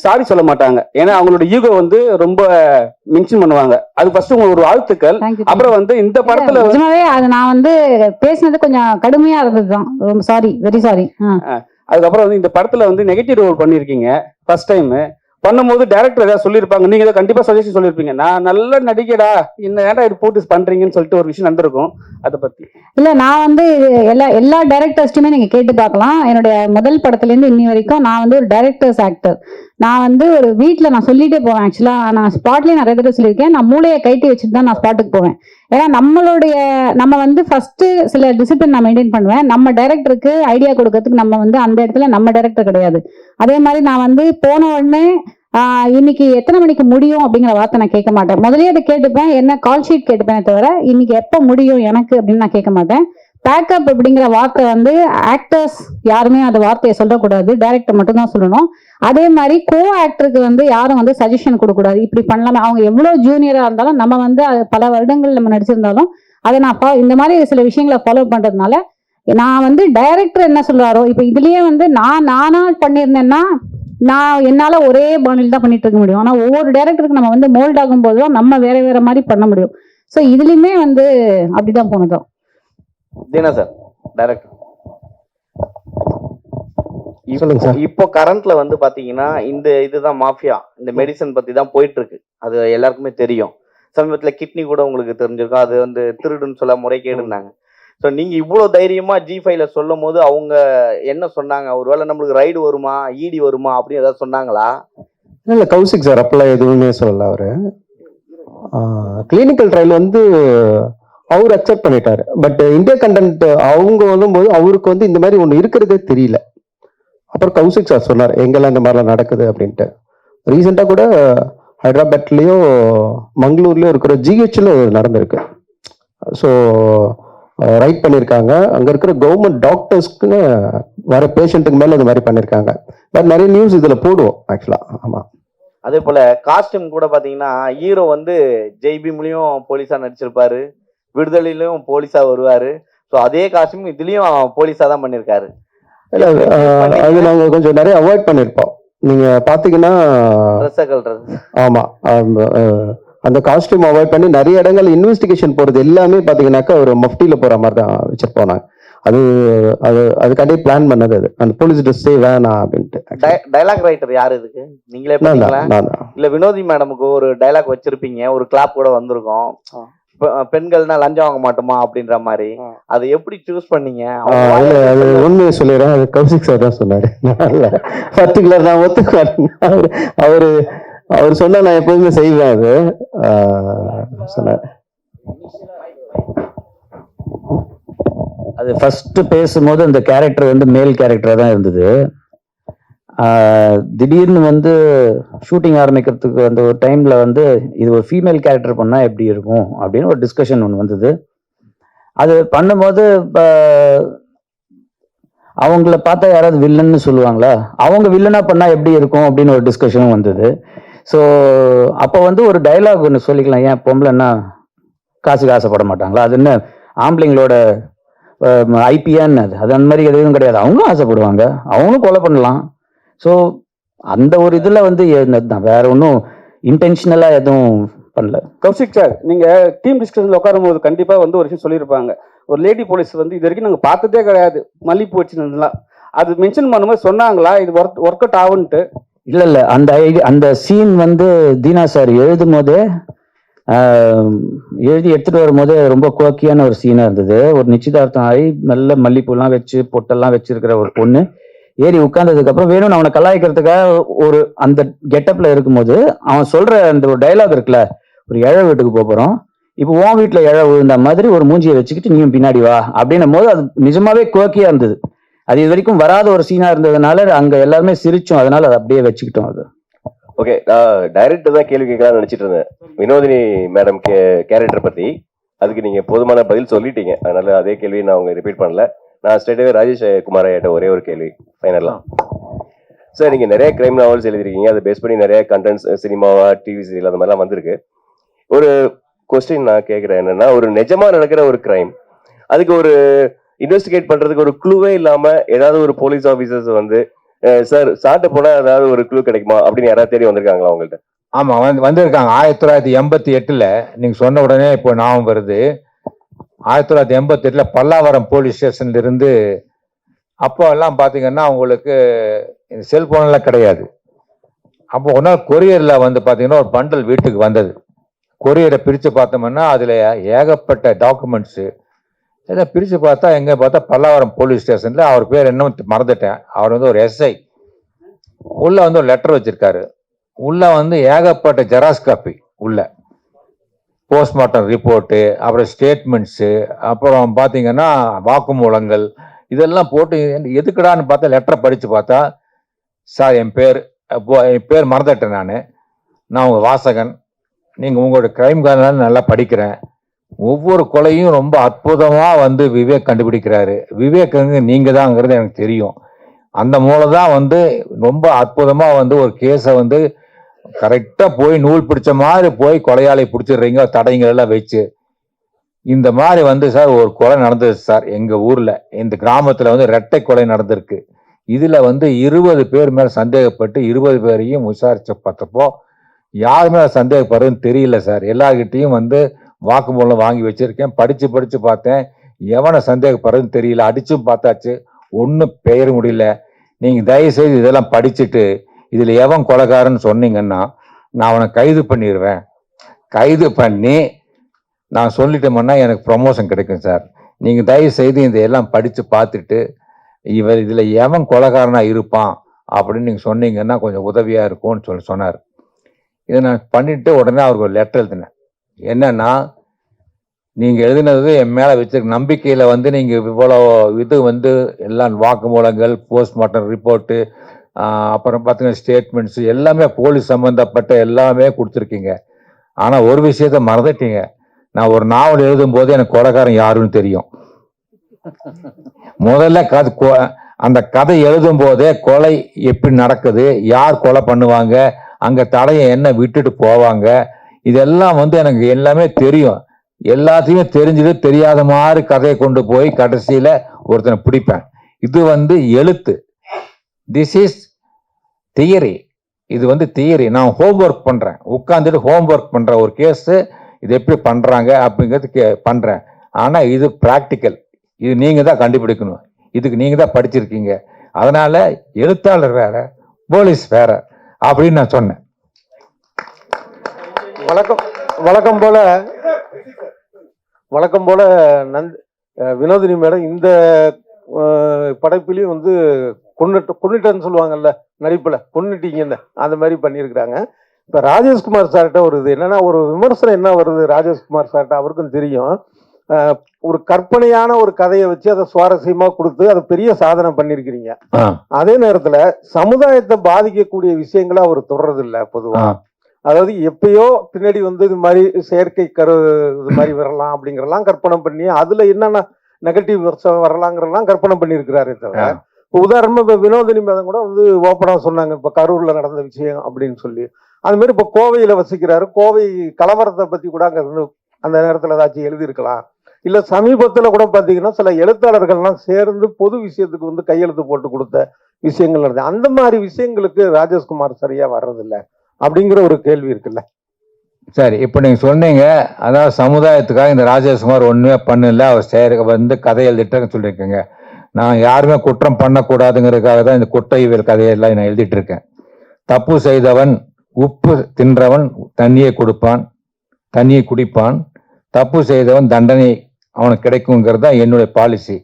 சாரி சொல்ல மாட்டாங்க. ஏன்னா அவங்களோட ஈகோ வந்து ரொம்ப மென்ஷன் பண்ணுவாங்க. அது ஃபர்ஸ்ட் உங்களுக்கு ஒரு வாழ்த்துக்கள். அப்புறம் வந்து இந்த படத்துல நிஜமாவே அது நான் வந்து பேசினது கொஞ்சம் கடுமையா இருந்ததுதான். ரொம்ப சாரி, வெரி சாரி. அதுக்கப்புறம் வந்து இந்த படத்துல வந்து நெகட்டிவ் ரோல் பண்ணிருக்கீங்க. ஃபர்ஸ்ட் டைம் பண்ணும்போது டைரக்டர் ஏதாவது சொல்லியிருப்பாங்க, நீங்க ஏதாவது கண்டிப்பா சஜஷன் சொல்லியிருப்பீங்க, நான் நல்ல நடிகடா, என்ன ஏன்டா இது போட்டு பண்றீங்கன்னு சொல்லிட்டு ஒரு விஷயம் நடந்திருக்கும். அதை பத்தி இல்ல, நான் வந்து எல்லா டைரக்டர்ஸ்ட்டுமே நீங்க கேட்டு பார்க்கலாம். என்னுடைய முதல் படத்துல இருந்து இன்னி வரைக்கும் நான் வந்து ஒரு டைரக்டர்ஸ் ஆக்டர். நான் வந்து ஒரு வீட்டில் நான் சொல்லிட்டே போவேன். ஆக்சுவலா நான் ஸ்பாட்லேயே நிறைய தடவை சொல்லியிருக்கேன், நான் மூளையை கைட்டி வச்சுட்டு தான் நான் ஸ்பாட்டுக்கு போவேன். ஏன்னா நம்ம வந்து ஃபர்ஸ்ட் சில டிசிப்ளின் நான் மெயின்டைன் பண்ணுவேன். நம்ம டைரக்டருக்கு ஐடியா கொடுக்கறதுக்கு நம்ம வந்து அந்த இடத்துல நம்ம டைரக்டர் கிடையாது. அதே மாதிரி நான் வந்து போன உடனே இன்னைக்கு எத்தனை மணிக்கு முடியும் அப்படிங்கிற வார்த்தை நான் கேட்க மாட்டேன். முதலே அதை கேட்டுப்பேன், என்ன கால் ஷீட் கேட்டுப்பேனே தவிர இன்னைக்கு எப்போ முடியும் எனக்கு அப்படின்னு நான் கேட்க மாட்டேன். பேக்கப் அப்படிங்கிற வார்த்தை வந்து ஆக்டர்ஸ் யாருமே அந்த வார்த்தையை சொல்லக்கூடாது, டைரக்டர் மட்டும் தான் சொல்லணும். அதே மாதிரி கோ ஆக்டருக்கு வந்து யாரும் வந்து சஜஷன் கொடுக்கக்கூடாது, இப்படி பண்ணலாமே. அவங்க எவ்வளவு ஜூனியரா இருந்தாலும் நம்ம வந்து பல வருடங்கள் நம்ம நடிச்சிருந்தாலும் அதை நான் இந்த மாதிரி சில விஷயங்களை ஃபாலோ பண்றதுனால நான் வந்து டைரக்டர் என்ன சொல்றாரோ, இப்ப இதுலயே வந்து நானா பண்ணியிருந்தேன்னா நான் என்னால ஒரே பாணியில் தான் பண்ணிட்டு இருக்க முடியும். ஆனா ஒவ்வொரு டைரக்டருக்கு நம்ம வந்து மோல்ட் ஆகும் போதுதான் நம்ம வேற மாதிரி பண்ண முடியும். ஸோ இதுலயுமே வந்து அப்படிதான் போனதும். சார் டைரக்டர் சொல்லுங்க சார். இப்போ கரண்ட்ல வந்து பாத்தீங்கன்னா இந்த இதுதான் மாஃபியா, இந்த மெடிசன் பத்தி தான் போயிட்டு இருக்கு. அது எல்லாருக்குமே தெரியும். சமீபத்துல கிட்னி கூட உங்களுக்கு தெரிஞ்சிருக்கும், அது வந்து திருடுன்னு சொல்ல முறைகேடு இருந்தாங்க. ஸோ நீங்க இவ்வளவு தைரியமா G5ல சொல்லும் போது அவங்க என்ன சொன்னாங்க? ஒருவேளை நம்மளுக்கு ரைடு வருமா, ஈடி வருமா அப்படின்னு ஏதாவது சொன்னாங்களா? இல்ல, கௌசிக் சார் அப்பெல்லாம் எதுவுமே சொல்லல. அவரு கிளினிக்கல் ட்ரையல் வந்து அவர் அக்செப்ட் பண்ணிட்டாரு. பட் இந்தியா கண்டென்ட் அவங்க வரும்போது அவருக்கு வந்து இந்த மாதிரி ஒண்ணு இருக்கிறதே தெரியல. அப்புறம் கௌசிக் சார் சொன்னார் எங்கெல்லாம் இந்த மாதிரிலாம் நடக்குது அப்படின்ட்டு. ரீசெண்டா கூட ஹைதராபாத்லயோ மங்களூர்லயோ இருக்கிற GHல நடந்திருக்கு. ஸோ ரைட் பண்ணியிருக்காங்க. அங்கே இருக்கிற கவர்மெண்ட் டாக்டர்ஸ்க்கு வர பேஷண்ட்டுக்கு மேலே இந்த மாதிரி பண்ணியிருக்காங்க. பட் நிறைய நியூஸ் இதில் போடுவோம் ஆக்சுவலாக. ஆமாம். அதே போல காஸ்டியூம் கூட பாத்தீங்கன்னா ஹீரோ வந்து ஜெய்பீம்லயும் போலீஸா நடிச்சிருப்பாரு, விடுதலையிலயும் போலீஸா வருவாரு. ஸோ அதே காஸ்டியூம் இதுலயும் போலீஸா தான் பண்ணியிருக்காரு. இல்லை, அது நாங்கள் கொஞ்சம் நிறைய அவாய்ட் பண்ணியிருப்போம். நீங்கள் பார்த்தீங்கன்னா ட்ரெஸ்ஸை கல்றது. ஆமாம், அந்த காஸ்டியூம் அவாய்ட் பண்ணி நிறைய இடங்கள் இன்வெஸ்டிகேஷன் போகிறது எல்லாமே பார்த்தீங்கன்னாக்கா ஒரு மஃப்டியில் போகிற மாதிரி தான் வச்சுருப்போம் நாங்கள். அதுக்காண்டி பிளான் பண்ணது. அது அந்த போலீஸ் ட்ரெஸ்ஸே வேணாம் அப்படின்ட்டு. டைலாக் ரைட்டர் யாரு இதுக்கு? நீங்களே பண்ணீங்களா? இல்ல வினோதி மேடமுக்கு ஒரு டைலாக் வச்சிருப்பீங்க, ஒரு கிளாப் கூட வந்திருக்கும், பெண்கள்னா லஞ்சம் வாங்க மாட்டோமா அப்படின்ற மாதிரி. அதை எப்படி சூஸ் பண்ணீங்க? அது உண்மையை சொல்லிடுறேன், அது கௌசிக் சார் தான் சொன்னாரு. பர்டிகுலர் நான் ஒத்துக்காரு. அவர் சொன்னா நான் எப்போதுமே செய்வேன். அது சொன்னார். அது ஃபர்ஸ்ட் பேசும்போது அந்த கேரக்டர் வந்து மேல் கேரக்டரா தான் இருந்தது. திடீர்னு வந்து ஷூட்டிங் ஆரம்பிக்கிறதுக்கு அந்த ஒரு டைம்ல வந்து இது ஒரு ஃபீமேல் கேரக்டர் பண்ணா எப்படி இருக்கும் அப்படின்னு ஒரு டிஸ்கஷன் ஒன்று வந்தது. அது பண்ணும்போது அவங்கள பார்த்தா யாராவது வில்லன்னு சொல்லுவாங்களா, அவங்க வில்லனா பண்ணா எப்படி இருக்கும் அப்படின்னு ஒரு டிஸ்கஷனும் வந்தது. ஸோ அப்போ வந்து ஒரு டைலாக் ஒன்று சொல்லிக்கலாம், ஏன் பொம்பளைன்னா காசுக்கு ஆசைப்பட மாட்டாங்களா, அது என்ன ஆம்பளைங்களோட ஐபியான்னு அது அந்த மாதிரி எதுவும் கிடையாது, அவங்களும் ஆசைப்படுவாங்க, அவங்களும் கொலை பண்ணலாம். ஸோ அந்த ஒரு இதில் வந்து வேற ஒன்றும் இன்டென்ஷனலாக எதுவும் பண்ணல. கௌசிக் சார், நீங்கள் டீம் டிஸ்கஷனில் உட்காரும் போது கண்டிப்பாக வந்து ஒரு விஷயம் சொல்லியிருப்பாங்க, ஒரு லேடி போலீஸ் வந்து இது வரைக்கும் நாங்கள் பார்த்ததே கிடையாது, மல்லிப்பூ வச்சுருந்ததுலாம், அது மென்ஷன் பண்ணும்போது சொன்னாங்களா இது ஒர்க் அவுட் ஆகுன்ட்டு? இல்லை, அந்த சீன் வந்து தீனா சார் எழுதும் போதே எழுதி எடுத்துட்டு வரும்போதே ரொம்ப கோக்கியான ஒரு சீனா இருந்தது. ஒரு நிச்சயதார்த்தம் ஆகி நல்ல மல்லிப்பூலாம் வச்சு பொட்டெல்லாம் வச்சிருக்கிற ஒரு பொண்ணு ஏறி உட்கார்ந்ததுக்கு அப்புறம் வேணும் அவனை கலாய்க்கிறதுக்காக ஒரு அந்த கெட்டப்ல இருக்கும்போது அவன் சொல்ற அந்த ஒரு டைலாக் இருக்குல்ல, ஒரு இழை வீட்டுக்கு போறோம், இப்போ உன் வீட்டுல இழை விழுந்த மாதிரி ஒரு மூஞ்சியை வச்சுக்கிட்டு நீயும் பின்னாடி வா அப்படின்னும் போது அது நிஜமாவே கோக்கியா இருந்தது. அது இது வரைக்கும் வராத ஒரு சீனா இருந்ததுனால அங்க எல்லாருமே சிரிச்சோம், அதனால அதை அப்படியே வச்சுக்கிட்டோம். அது ஓகே. நான் டைரக்டர் தான் கேள்வி கேட்கலாம்னு நினைச்சிட்டு இருந்தேன் வினோதினி மேடம் கேரக்டர் பத்தி. அதுக்கு நீங்க போதுமான பதில் சொல்லிட்டீங்க, அதனால அதே கேள்வியை நான் அவங்க ரிப்பீட் பண்ணல. நான் ஸ்ட்ரெயிட்டாவே ராஜேஷ் குமார் ஐயாட்ட ஒரே ஒரு கேள்வி ஃபைனலா. சார், நீங்க நிறைய கிரைம் நாவல்ஸ் எழுதிருக்கீங்க, அதை பேஸ் பண்ணி நிறைய கண்டென்ட்ஸ் சினிமாவா டிவி சீரியல் அந்த மாதிரிலாம் வந்திருக்கு. ஒரு கொஸ்டின் நான் கேட்குறேன், என்னன்னா ஒரு நிஜமா நடக்கிற ஒரு கிரைம், அதுக்கு ஒரு இன்வெஸ்டிகேட் பண்றதுக்கு ஒரு க்ளூவே இல்லாம ஏதாவது ஒரு போலீஸ் ஆஃபீஸர்ஸ் வந்து சார் சாட்ட போனா ஏதாவது ஒரு க்ளூ கிடைக்குமா அப்படின்னு யாராவது தேடி வந்திருக்காங்களா உங்கள்கிட்ட? ஆமா, வந்திருக்காங்க. 1988 நீங்க சொன்ன உடனே இப்போ ஞாபகம் வருது. 1988 பல்லாவரம் போலீஸ் ஸ்டேஷன்ல இருந்து, அப்போ எல்லாம் பாத்தீங்கன்னா அவங்களுக்கு செல்போன் எல்லாம் கிடையாது. அப்போ ஒரு நாள் கொரியர்ல வந்து பாத்தீங்கன்னா ஒரு பண்டல் வீட்டுக்கு வந்தது. கொரியரை பிரிச்சு பார்த்தோம்னா அதுல ஏகப்பட்ட டாக்குமெண்ட்ஸ். இதை பிரிச்சு பார்த்தா எங்க பார்த்தா பல்லாவரம் போலீஸ் ஸ்டேஷன்ல, அவர் பேர் என்ன மறந்துட்டேன், அவர் வந்து ஒரு எஸ்ஐ, உள்ள வந்து ஒரு லெட்டர் வச்சிருக்காரு. உள்ள வந்து ஏகப்பட்ட ஜெராக்ஸ் காப்பி, உள்ள போஸ்ட்மார்ட்டம் ரிப்போர்ட்டு, அப்புறம் ஸ்டேட்மெண்ட்ஸு, அப்புறம் பார்த்தீங்கன்னா வாக்குமூலங்கள், இதெல்லாம் போட்டு எதுக்குடான்னு பார்த்தா லெட்டரை படித்து பார்த்தா, சார் என் பேர் மறந்துட்டேன், நான் உங்கள் வாசகன், நீங்கள் உங்களோட கிரைம் காரணம் நல்லா படிக்கிறேன், ஒவ்வொரு கொலையும் ரொம்ப அற்புதமாக வந்து விவேக் கண்டுபிடிக்கிறாரு, விவேக் நீங்கள் தான்ங்கிறது எனக்கு தெரியும், அந்த மூலம் தான் வந்து ரொம்ப அற்புதமாக வந்து ஒரு கேஸை வந்து கரெக்டா போய் நூல் பிடிச்ச மாதிரி போய் கொலையாளி பிடிச்சிடுறீங்க, தடைங்கள் எல்லாம் வச்சு. இந்த மாதிரி வந்து சார் ஒரு கொலை நடந்தது சார் எங்க ஊர்ல, இந்த கிராமத்துல வந்து இரட்டை கொலை நடந்திருக்கு. இதுல வந்து 20 பேர் மேல சந்தேகப்பட்டு 20 பேரையும் விசாரிச்ச பார்த்தப்போ யார் மேல சந்தேகப்படுறதுன்னு தெரியல சார். எல்லார்கிட்டையும் வந்து வாக்குமூலம் வாங்கி வச்சிருக்கேன், படிச்சு பார்த்தேன், எவனை சந்தேகப்படுறதுன்னு தெரியல, அடிச்சும் பார்த்தாச்சு, ஒன்றும் பெயர் முடியல. நீங்க தயவு செய்து இதெல்லாம் படிச்சுட்டு இதுல எவன் கொலைகாரன்னு சொன்னீங்கன்னா நான் அவனை கைது பண்ணிடுவேன், கைது பண்ணி நான் சொல்லிட்டோம்னா எனக்கு ப்ரமோஷன் கிடைக்கும் சார். நீங்க தயவு செய்து இதெல்லாம் படிச்சு பார்த்துட்டு இவர் இதுல எவன் கொலைகாரனா இருப்பான் அப்படின்னு நீங்க சொன்னீங்கன்னா கொஞ்சம் உதவியா இருக்கும்னு சொன்னார். இதை நான் பண்ணிட்டு உடனே அவருக்கு ஒரு லெட்டர் எழுதினேன். என்னன்னா, நீங்க எழுதினது என் மேல வச்சிருக்க நம்பிக்கையில வந்து நீங்க இவ்வளோ இது வந்து எல்லாம் வாக்குமூலங்கள், போஸ்ட்மார்ட்டம் ரிப்போர்ட்டு, அப்புறம் பார்த்தீங்கன்னா ஸ்டேட்மெண்ட்ஸ் எல்லாமே போலீஸ் சம்பந்தப்பட்ட எல்லாமே கொடுத்துருக்கீங்க. ஆனால் ஒரு விஷயத்த மறந்துட்டீங்க, நான் ஒரு நாவல் எழுதும் போது எனக்கு கொலைகாரன் யாருன்னு தெரியும். முதல்ல அந்த கதை எழுதும் போதே கொலை எப்படி நடக்குது, யார் கொலை பண்ணுவாங்க, அங்க தடையை என்ன விட்டுட்டு போவாங்க, இதெல்லாம் வந்து எனக்கு எல்லாமே தெரியும். எல்லாத்தையுமே தெரிஞ்சது தெரியாத மாதிரி கதையை கொண்டு போய் கடைசியில ஒருத்தனை பிடிப்பேன். இது வந்து எழுத்து. This is theory. இது வந்து தியரி. நான் ஹோம்ஒர்க் பண்றேன், உட்காந்துட்டு ஹோம்ஒர்க் பண்ற ஒரு கேஸ் இது எப்படி பண்றாங்க அப்படிங்கிறது பண்றேன். ஆனா இது பிராக்டிக்கல். இது நீங்க தான் கண்டுபிடிக்கணும். இதுக்கு நீங்க தான் படிச்சிருக்கீங்க. அதனால எழுத்தாளர் வேற, போலீஸ் வேற அப்படின்னு நான் சொன்னேன். வழக்கம் போல வினோதினி மேடம் இந்த படைப்பிலையும் வந்து கொன்னுட்டேன்னு சொல்லுவாங்கல்ல, நடிப்புல கொன்னுட்டீங்கன்னு அந்த மாதிரி பண்ணியிருக்கிறாங்க. இப்ப ராஜேஷ்குமார் சார்கிட்ட ஒரு இது என்னன்னா, ஒரு விமர்சனம் என்ன வருது ராஜேஷ்குமார் சார்கிட்ட, அவருக்கும் தெரியும். ஒரு கற்பனையான ஒரு கதையை வச்சு அதை சுவாரஸ்யமா கொடுத்து அதை பெரிய சாதனை பண்ணிருக்கிறீங்க. அதே நேரத்துல சமுதாயத்தை பாதிக்கக்கூடிய விஷயங்களை அவர் தொடர்றது இல்ல பொதுவா. அதாவது எப்பயோ பின்னாடி வந்து இது மாதிரி செயற்கை இது மாதிரி வரலாம் அப்படிங்கறதெல்லாம் கற்பனை பண்ணி அதுல என்னென்ன நெகட்டிவ் வரலாங்கிறதெல்லாம் கற்பனை பண்ணியிருக்கிறாரே தவிர, உதாரணமா இப்ப வினோதினி மேதம் கூட வந்து ஓப்பனா சொன்னாங்க, இப்ப கரூர்ல நடந்த விஷயம் அப்படின்னு சொல்லி. அது மாதிரி இப்ப கோவையில வசிக்கிறாரு, கோவை கலவரத்தை பத்தி கூட அங்க இருந்து அந்த நேரத்துல ஏதாச்சும் எழுதியிருக்கலாம். இல்ல சமீபத்துல கூட பாத்தீங்கன்னா சில எழுத்தாளர்கள்லாம் சேர்ந்து பொது விஷயத்துக்கு வந்து கையெழுத்து போட்டு கொடுத்த விஷயங்கள் நடந்தது. அந்த மாதிரி விஷயங்களுக்கு ராஜேஷ்குமார் சரியா வர்றதில்ல அப்படிங்கிற ஒரு கேள்வி இருக்குல்ல. சரி, இப்போ நீங்க சொன்னீங்க, அதாவது சமுதாயத்துக்காக இந்த ராஜேஷ்குமார் ஒண்ணுமே பண்ணல, அவர் வந்து கதை எழுதிட்டு சொல்லியிருக்கீங்க. நான் யாருமே குற்றம் பண்ணக்கூடாதுங்கிறதுக்காக தான் இந்த குற்றைவியல் கதையெல்லாம் நான் எழுதிட்டு இருக்கேன். தப்பு செய்தவன் உப்பு தின்றவன் தண்ணியை குடிப்பான், தப்பு செய்தவன் தண்டனை அவனுக்கு கிடைக்குங்கிறது தான் என்னுடைய பாலிசி.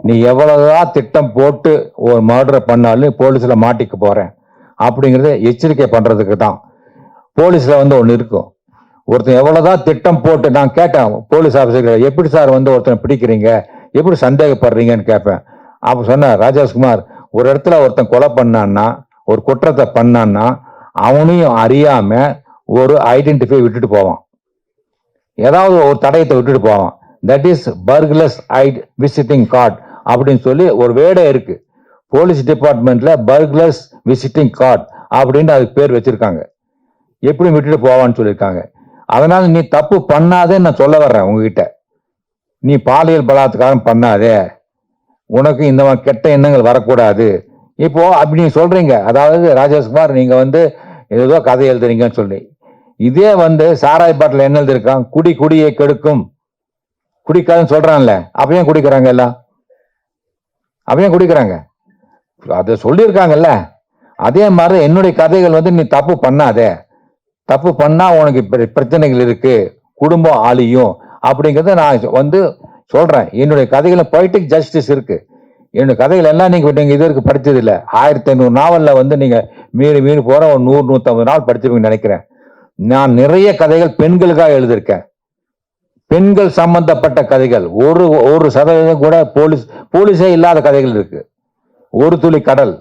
நீ எவ்வளவுதான் திட்டம் போட்டு ஒரு மர்டரை பண்ணாலும் போலீஸ்ல மாட்டிக்க போறேன் அப்படிங்கறத எச்சரிக்கை பண்றதுக்கு தான். போலீஸ்ல வந்து ஒண்ணு இருக்கும், ஒருத்தன் எவ்வளவுதான் திட்டம் போட்டு, நான் கேட்டேன் போலீஸ் ஆபீசர், எப்படி சார் வந்து ஒருத்தனை பிடிக்கிறீங்க, எப்படி சந்தேகப்படுறீங்கன்னு கேட்பேன். அப்ப சொன்ன ராஜேஷ்குமார், ஒரு இடத்துல ஒருத்தன் கொலை பண்ணான்னா, ஒரு குற்றத்தை பண்ணான்னா அவனையும் அறியாம ஒரு ஐடென்டிஃபை விட்டுட்டு போவான், ஏதாவது ஒரு தடயத்தை விட்டுட்டு போவான். தட் இஸ் பர்க்லஸ் விசிட்டிங் கார்டு அப்படின்னு சொல்லி ஒரு வேர்டே இருக்கு போலீஸ் டிபார்ட்மெண்ட்ல, பர்க்லஸ் விசிட்டிங் கார்டு அப்படின்னு அதுக்கு பேர் வச்சிருக்காங்க. எப்படி விட்டுட்டு போவான்னு சொல்லியிருக்காங்க. அதனால நீ தப்பு பண்ணாதேன்னு நான் சொல்ல வர்றேன் உங்ககிட்ட. நீ பாலியல் பலாத்காரம் பண்ணாதே, உனக்கு இந்த மாதிரி கெட்ட எண்ணங்கள் வரக்கூடாது. இப்போ அப்படி நீங்க சொல்றீங்க, அதாவது ராஜேஷ்குமார் நீங்க வந்து ஏதோ கதை எழுதுறீங்கன்னு சொல்லி, இதே வந்து சாராய் பாட்டில் என்ன எழுதிருக்கான், குடியை கெடுக்கும், குடிக்காதுன்னு சொல்றான்ல, அப்பயும் குடிக்கிறாங்க எல்லாம், அப்பயும் குடிக்கிறாங்க, அதை சொல்லியிருக்காங்கல்ல. அதே மாதிரி என்னுடைய கதைகள் வந்து நீ தப்பு பண்ணாதே, தப்பு பண்ணா உனக்கு பிரச்சனைகள் இருக்கு, குடும்பம் ஆளியும் அப்படிங்கிறத நான் வந்து சொல்றேன். என்னுடைய கதைகள பொய்டிக் ஜஸ்டிஸ் இருக்கு. என்னுடைய கதைகள் எல்லாம் நீங்க இது வரைக்கும் படிச்சது இல்லை. 1500 நாவல்ல வந்து நீங்க மீறி போற ஒரு 100-150 நாள் படிச்சிருப்பீங்கன்னு நினைக்கிறேன். நான் நிறைய கதைகள் பெண்களுக்காக எழுதியிருக்கேன், பெண்கள் சம்பந்தப்பட்ட கதைகள். ஒரு சதவீதம் கூட போலீஸே இல்லாத கதைகள் இருக்கு. ஒரு துளி கடல்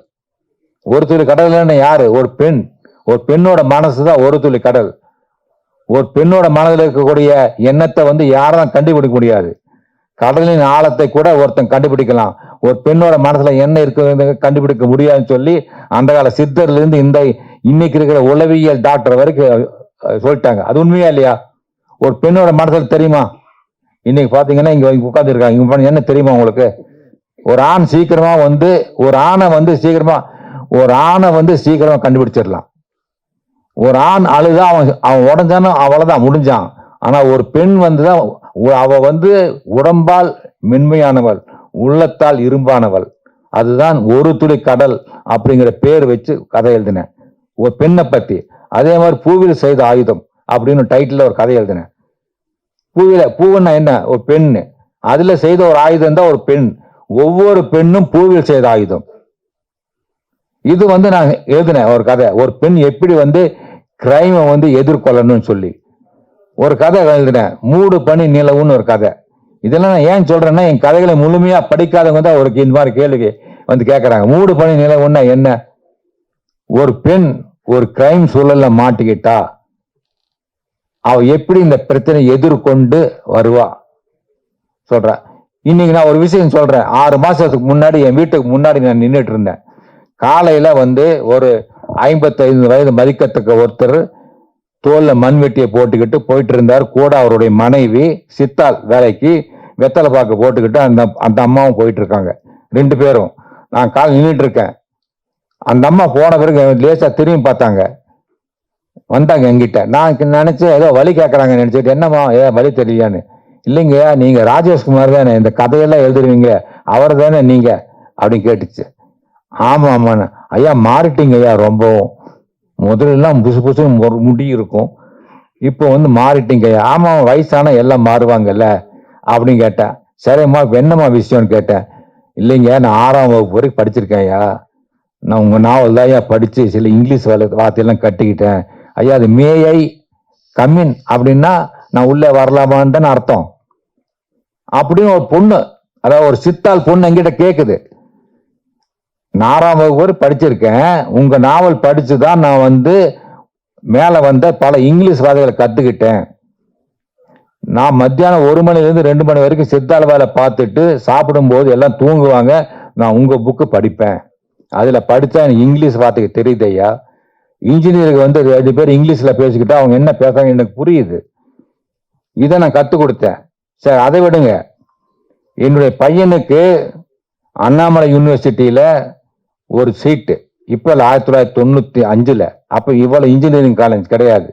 யாரு, ஒரு பெண், ஒரு பெண்ணோட மனசுதான் ஒரு துளி கடல். ஒரு பெண்ணோட மனதில் இருக்கக்கூடிய எண்ணத்தை வந்து யாரும் கண்டுபிடிக்க முடியாது. கடலின் ஆழத்தை கூட ஒருத்தன் கண்டுபிடிக்கலாம், ஒரு பெண்ணோட மனசுல என்ன இருக்கு கண்டுபிடிக்க முடியாதுன்னு சொல்லி அந்த கால சித்தர்ல இருந்து இன்னைக்கு இருக்கிற உளவியல் டாக்டர் வரைக்கும் சொல்லிட்டாங்க. அது உண்மையா இல்லையா? ஒரு பெண்ணோட மனசுல தெரியுமா? இன்னைக்கு பாத்தீங்கன்னா இங்க உட்கார்ந்து இருக்காங்க, இங்க என்ன தெரியுமா உங்களுக்கு? ஒரு ஆண் சீக்கிரமா வந்து ஒரு ஆணை வந்து சீக்கிரமா கண்டுபிடிச்சிடலாம். ஒரு ஆண் அழுதா அவன் உடஞ்சானோ அவ்வளவுதான், முடிஞ்சான். ஆனா ஒரு பெண் வந்துதான், அவ வந்து உடம்பால் மென்மையானவள், உள்ளத்தால் இரும்பானவள். அதுதான் ஒரு துளி கடல் அப்படிங்கிற பேர் வச்சு கதை எழுதினேன் ஒரு பெண்ணை பத்தி. அதே மாதிரி பூவில் செய்த ஆயுதம் அப்படின்னு டைட்டில் ஒரு கதை எழுதினேன். பூவுன்னா என்ன? ஒரு பெண்ணு, அதுல செய்த ஒரு ஆயுதம் தான் ஒரு பெண். ஒவ்வொரு பெண்ணும் பூவில் செய்த ஆயுதம். இது வந்து நான் எழுதினேன் ஒரு கதை, ஒரு பெண் எப்படி வந்து கிரைமை வந்து எதிர்கொள்ளணும்னு சொல்லி ஒரு கதை எழுதினேன். மூடு பனி நிலவுன்னு ஒரு கதை. இதெல்லாம் நான் ஏன் சொல்றேன்னா, என் கதைகளை முழுமையா படிக்காதவங்க தான் ஒரு இந்த மாதிரி கேள்வி வந்து கேட்கறாங்க. மூடு பனி நிலவுன்னா என்ன? ஒரு பெண் ஒரு கிரைம் சூழல்ல மாட்டிக்கிட்டா அவ எப்படி இந்த பிரச்சனை எதிர்கொண்டு வருவா சொல்ற. இன்னைக்கு நான் ஒரு விஷயம் சொல்றேன். 6 மாசத்துக்கு முன்னாடி என் வீட்டுக்கு முன்னாடி நான் நின்றுட்டு இருந்தேன். காலையில வந்து ஒரு 55 வயது மதிக்கத்தக்க ஒருத்தர் தோல்ல மண்வெட்டியை போட்டுக்கிட்டு போயிட்டு இருந்தார். கூட அவருடைய மனைவி சித்தால் வேலைக்கு வெத்தலை பாக்கு போட்டுக்கிட்டு அந்த அம்மாவும் போயிட்டு இருக்காங்க. 2 பேரும். நான் கால் நின்றுட்டு இருக்கேன். அந்த அம்மா போன பிறகு லேசா திரும்பி பார்த்தாங்க, வந்தாங்க என்கிட்ட. நான் நினைச்சேன் ஏதோ வழி கேட்கறாங்க நினைச்சிட்டு, என்னம்மா வழி தெரியலையான்னு. இல்லைங்க, நீங்க ராஜேஷ்குமார் தானே, இந்த கதையெல்லாம் எழுதுருவீங்க, அவர் தானே நீங்க அப்படின்னு கேட்டுச்சு. ஆமா ஆமாண்ணா. ஐயா மாறிட்டீங்க ஐயா, ரொம்பவும். முதல்லாம் புசு புசு முடி இருக்கும், இப்போ வந்து மாறிட்டீங்க ஐயா. ஆமா, வயசான எல்லாம் மாறுவாங்கல்ல அப்படின்னு கேட்டேன். சரிம்மா, என்னம்மா விஷயம்னு கேட்டேன். இல்லைங்க, நான் 6ஆம் வகுப்பு வரைக்கும் படிச்சிருக்கேன் ஐயா. நான் உங்க நாவல் தான் ஐயா படிச்சு சில இங்கிலீஷ் வார்த்தையெல்லாம் கட்டிக்கிட்டேன் ஐயா. அது மேயை கம்மின் அப்படின்னா நான் உள்ளே வரலாமான்னு தானே அர்த்தம். அப்படின்னு ஒரு பொண்ணு, அதாவது ஒரு சித்தாள் பொண்ணு என்கிட்ட கேக்குது. 6ஆம் வகுப்பு வரை படிச்சிருக்கேன், உங்க நாவல் படிச்சுதான் நான் வந்து மேல வந்த பல இங்கிலீஷ் வார்த்தைகளை கத்துக்கிட்டேன். நான் மத்தியானம் 1 மணிலேருந்து 2 மணி வரைக்கும் சித்தாள் வேலை பார்த்துட்டு சாப்பிடும்போது எல்லாம் தூங்குவாங்க, நான் உங்க புக்கு படிப்பேன். அதுல படிச்சா எனக்கு இங்கிலீஷ் வார்த்தைக்கு தெரியுது ஐயா. இன்ஜினியருக்கு வந்து 2 பேர் இங்கிலீஷ்ல பேசிக்கிட்டா அவங்க என்ன பேசுறாங்க எனக்கு புரியுது. இதை நான் கற்றுக் கொடுத்தேன். சரி, அதை விடுங்க. என்னுடைய பையனுக்கு அண்ணாமலை யூனிவர்சிட்டியில ஒரு சீட்டு, இப்போ 1995, அப்போ இவ்வளவு இன்ஜினியரிங் காலேஜ் கிடையாது.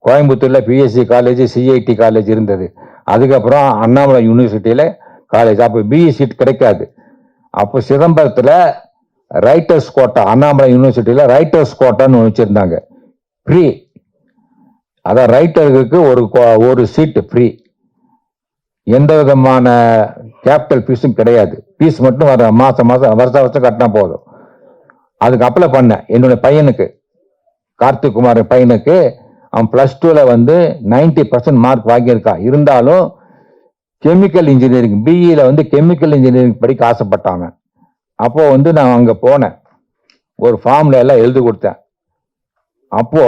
கோயம்புத்தூர்ல பிஎஸ்சி காலேஜ், சிஐடி காலேஜ் இருந்தது. அதுக்கப்புறம் அண்ணாமலை யூனிவர்சிட்டியில காலேஜ். அப்போ பிஇ சீட் கிடைக்காது. அப்போ சிதம்பரத்துல ரைட்டர்ஸ் கோட்டா, அண்ணாமலை யூனிவர்சிட்டியில ரைட்டர்ஸ் கோட்டான்னு வச்சிருந்தாங்க, ஃப்ரீ. அதான் ரைட்டருக்கு ஒரு சீட்டு ஃப்ரீ, எந்த விதமான கேபிட்டல் ஃபீஸும் கிடையாது. ஃபீஸ் மட்டும் மாசம் வருஷம் கட்டினா போதும். அதுக்கு அப்ளை பண்ணேன் என்னுடைய பையனுக்கு, கார்த்திக் குமார் பையனுக்கு. அவன் +2ல வந்து 90% மார்க் வாங்கியிருக்கான். இருந்தாலும் கெமிக்கல் இன்ஜினியரிங், பிஇல வந்து கெமிக்கல் இன்ஜினியரிங் படிக்க ஆசைப்பட்டாங்க. அப்போ வந்து நான் அங்க போனேன், ஒரு ஃபார்ம்ல எல்லாம் எழுதி கொடுத்தேன். அப்போ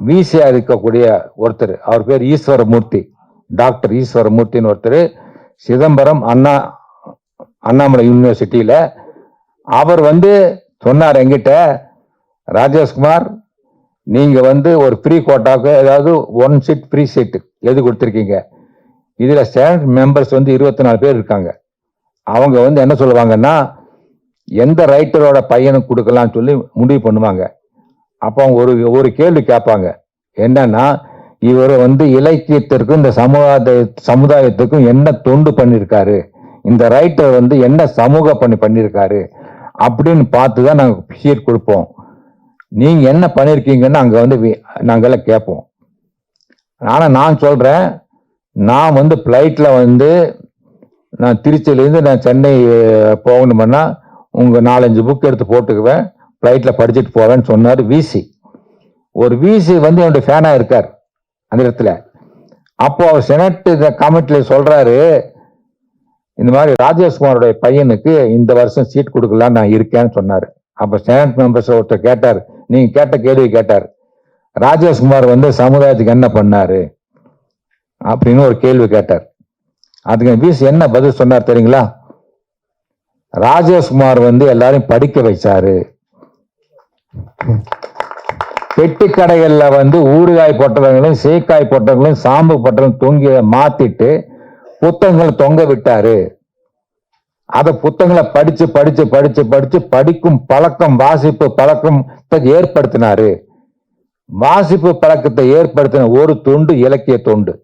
விசியா இருக்கக்கூடிய ஒருத்தர், அவர் பேர் ஈஸ்வரமூர்த்தி, டாக்டர் ஈஸ்வரமூர்த்தின்னு ஒருத்தர், சிதம்பரம் அண்ணாமலை யூனிவர்சிட்டியில. அவர் வந்து சொன்னார் என்கிட்ட, ராஜேஷ்குமார், நீங்க வந்து ஒரு ஃப்ரீ கோட்டாவுக்கு ஏதாவது 1 சீட் ஃப்ரீ சீட்டு எழுதி கொடுத்துருக்கீங்க. இதுல ஸ்டாண்டர்ட் மெம்பர்ஸ் வந்து 24 பேர் இருக்காங்க. அவங்க வந்து என்ன சொல்லுவாங்கன்னா, எந்த ரைட்டரோட பையனுக்கு கொடுக்கலாம்னு சொல்லி முடிவு பண்ணுவாங்க. அப்போ அவங்க ஒரு கேள்வி கேட்பாங்க, என்னன்னா, இவர் வந்து இலக்கியத்திற்கும் இந்த சமுதாயத்துக்கும் என்ன தொண்டு பண்ணியிருக்காரு, இந்த ரைட்டர் வந்து என்ன சமூக பணி பண்ணியிருக்காரு அப்படின்னு பார்த்துதான் நாங்கள் சீட் கொடுப்போம். நீங்க என்ன பண்ணிருக்கீங்கன்னு அங்க வந்து நாங்கெல்லாம் கேட்போம். ஆனா நான் சொல்றேன், நான் வந்து பிளைட்ல வந்து நான் திருச்சியிலேருந்து நான் சென்னை போகணும்னா உங்க 4-5 புக் எடுத்து போட்டுக்குவேன், பிளைட்ல படிச்சுட்டு போவேன்னு சொன்னார் விசி. ஒரு விசி வந்து என்னுடைய ஃபேனா இருக்கார் அந்த இடத்துல. அப்போ அவர் செனட் கமிட்டில சொல்றாரு, இந்த மாதிரி ராஜேஷ்குமாரோட பையனுக்கு இந்த வருஷம் சீட் கொடுக்கலாம் நான் இருக்கேன்னு சொன்னாரு. அப்ப செனட் மெம்பர்ஸ் ஒருத்தர் கேட்டார், நீங்க கேட்ட கேள்வி கேட்டார், ராஜேஷ்குமார் வந்து சமுதாயத்துக்கு என்ன பண்ணாரு அப்படின்னு ஒரு கேள்வி கேட்டார். அதுக்கு விசி என்ன பதில் சொன்னார் தெரியுங்களா? ராஜேஷ்குமார் வந்து எல்லாரையும் படிக்க வச்சாரு. பெட்டி கடைகள்ல வந்து ஊறுகாய் போட்டவங்களும் சீக்காய் போட்டவங்களும் சாம்பு போட்டவங்களும் தொங்கி மாத்திட்டு புத்தகங்கள் தொங்க விட்டாரு. அத புத்தகங்களை படிச்சு படிச்சு படிச்சு படிச்சு படிக்கும் பழக்கம், வாசிப்பு பழக்கம் ஏற்படுத்தினாரு. வாசிப்பு பழக்கத்தை ஏற்படுத்தின ஒரு தொண்டு இலக்கிய தொண்டு.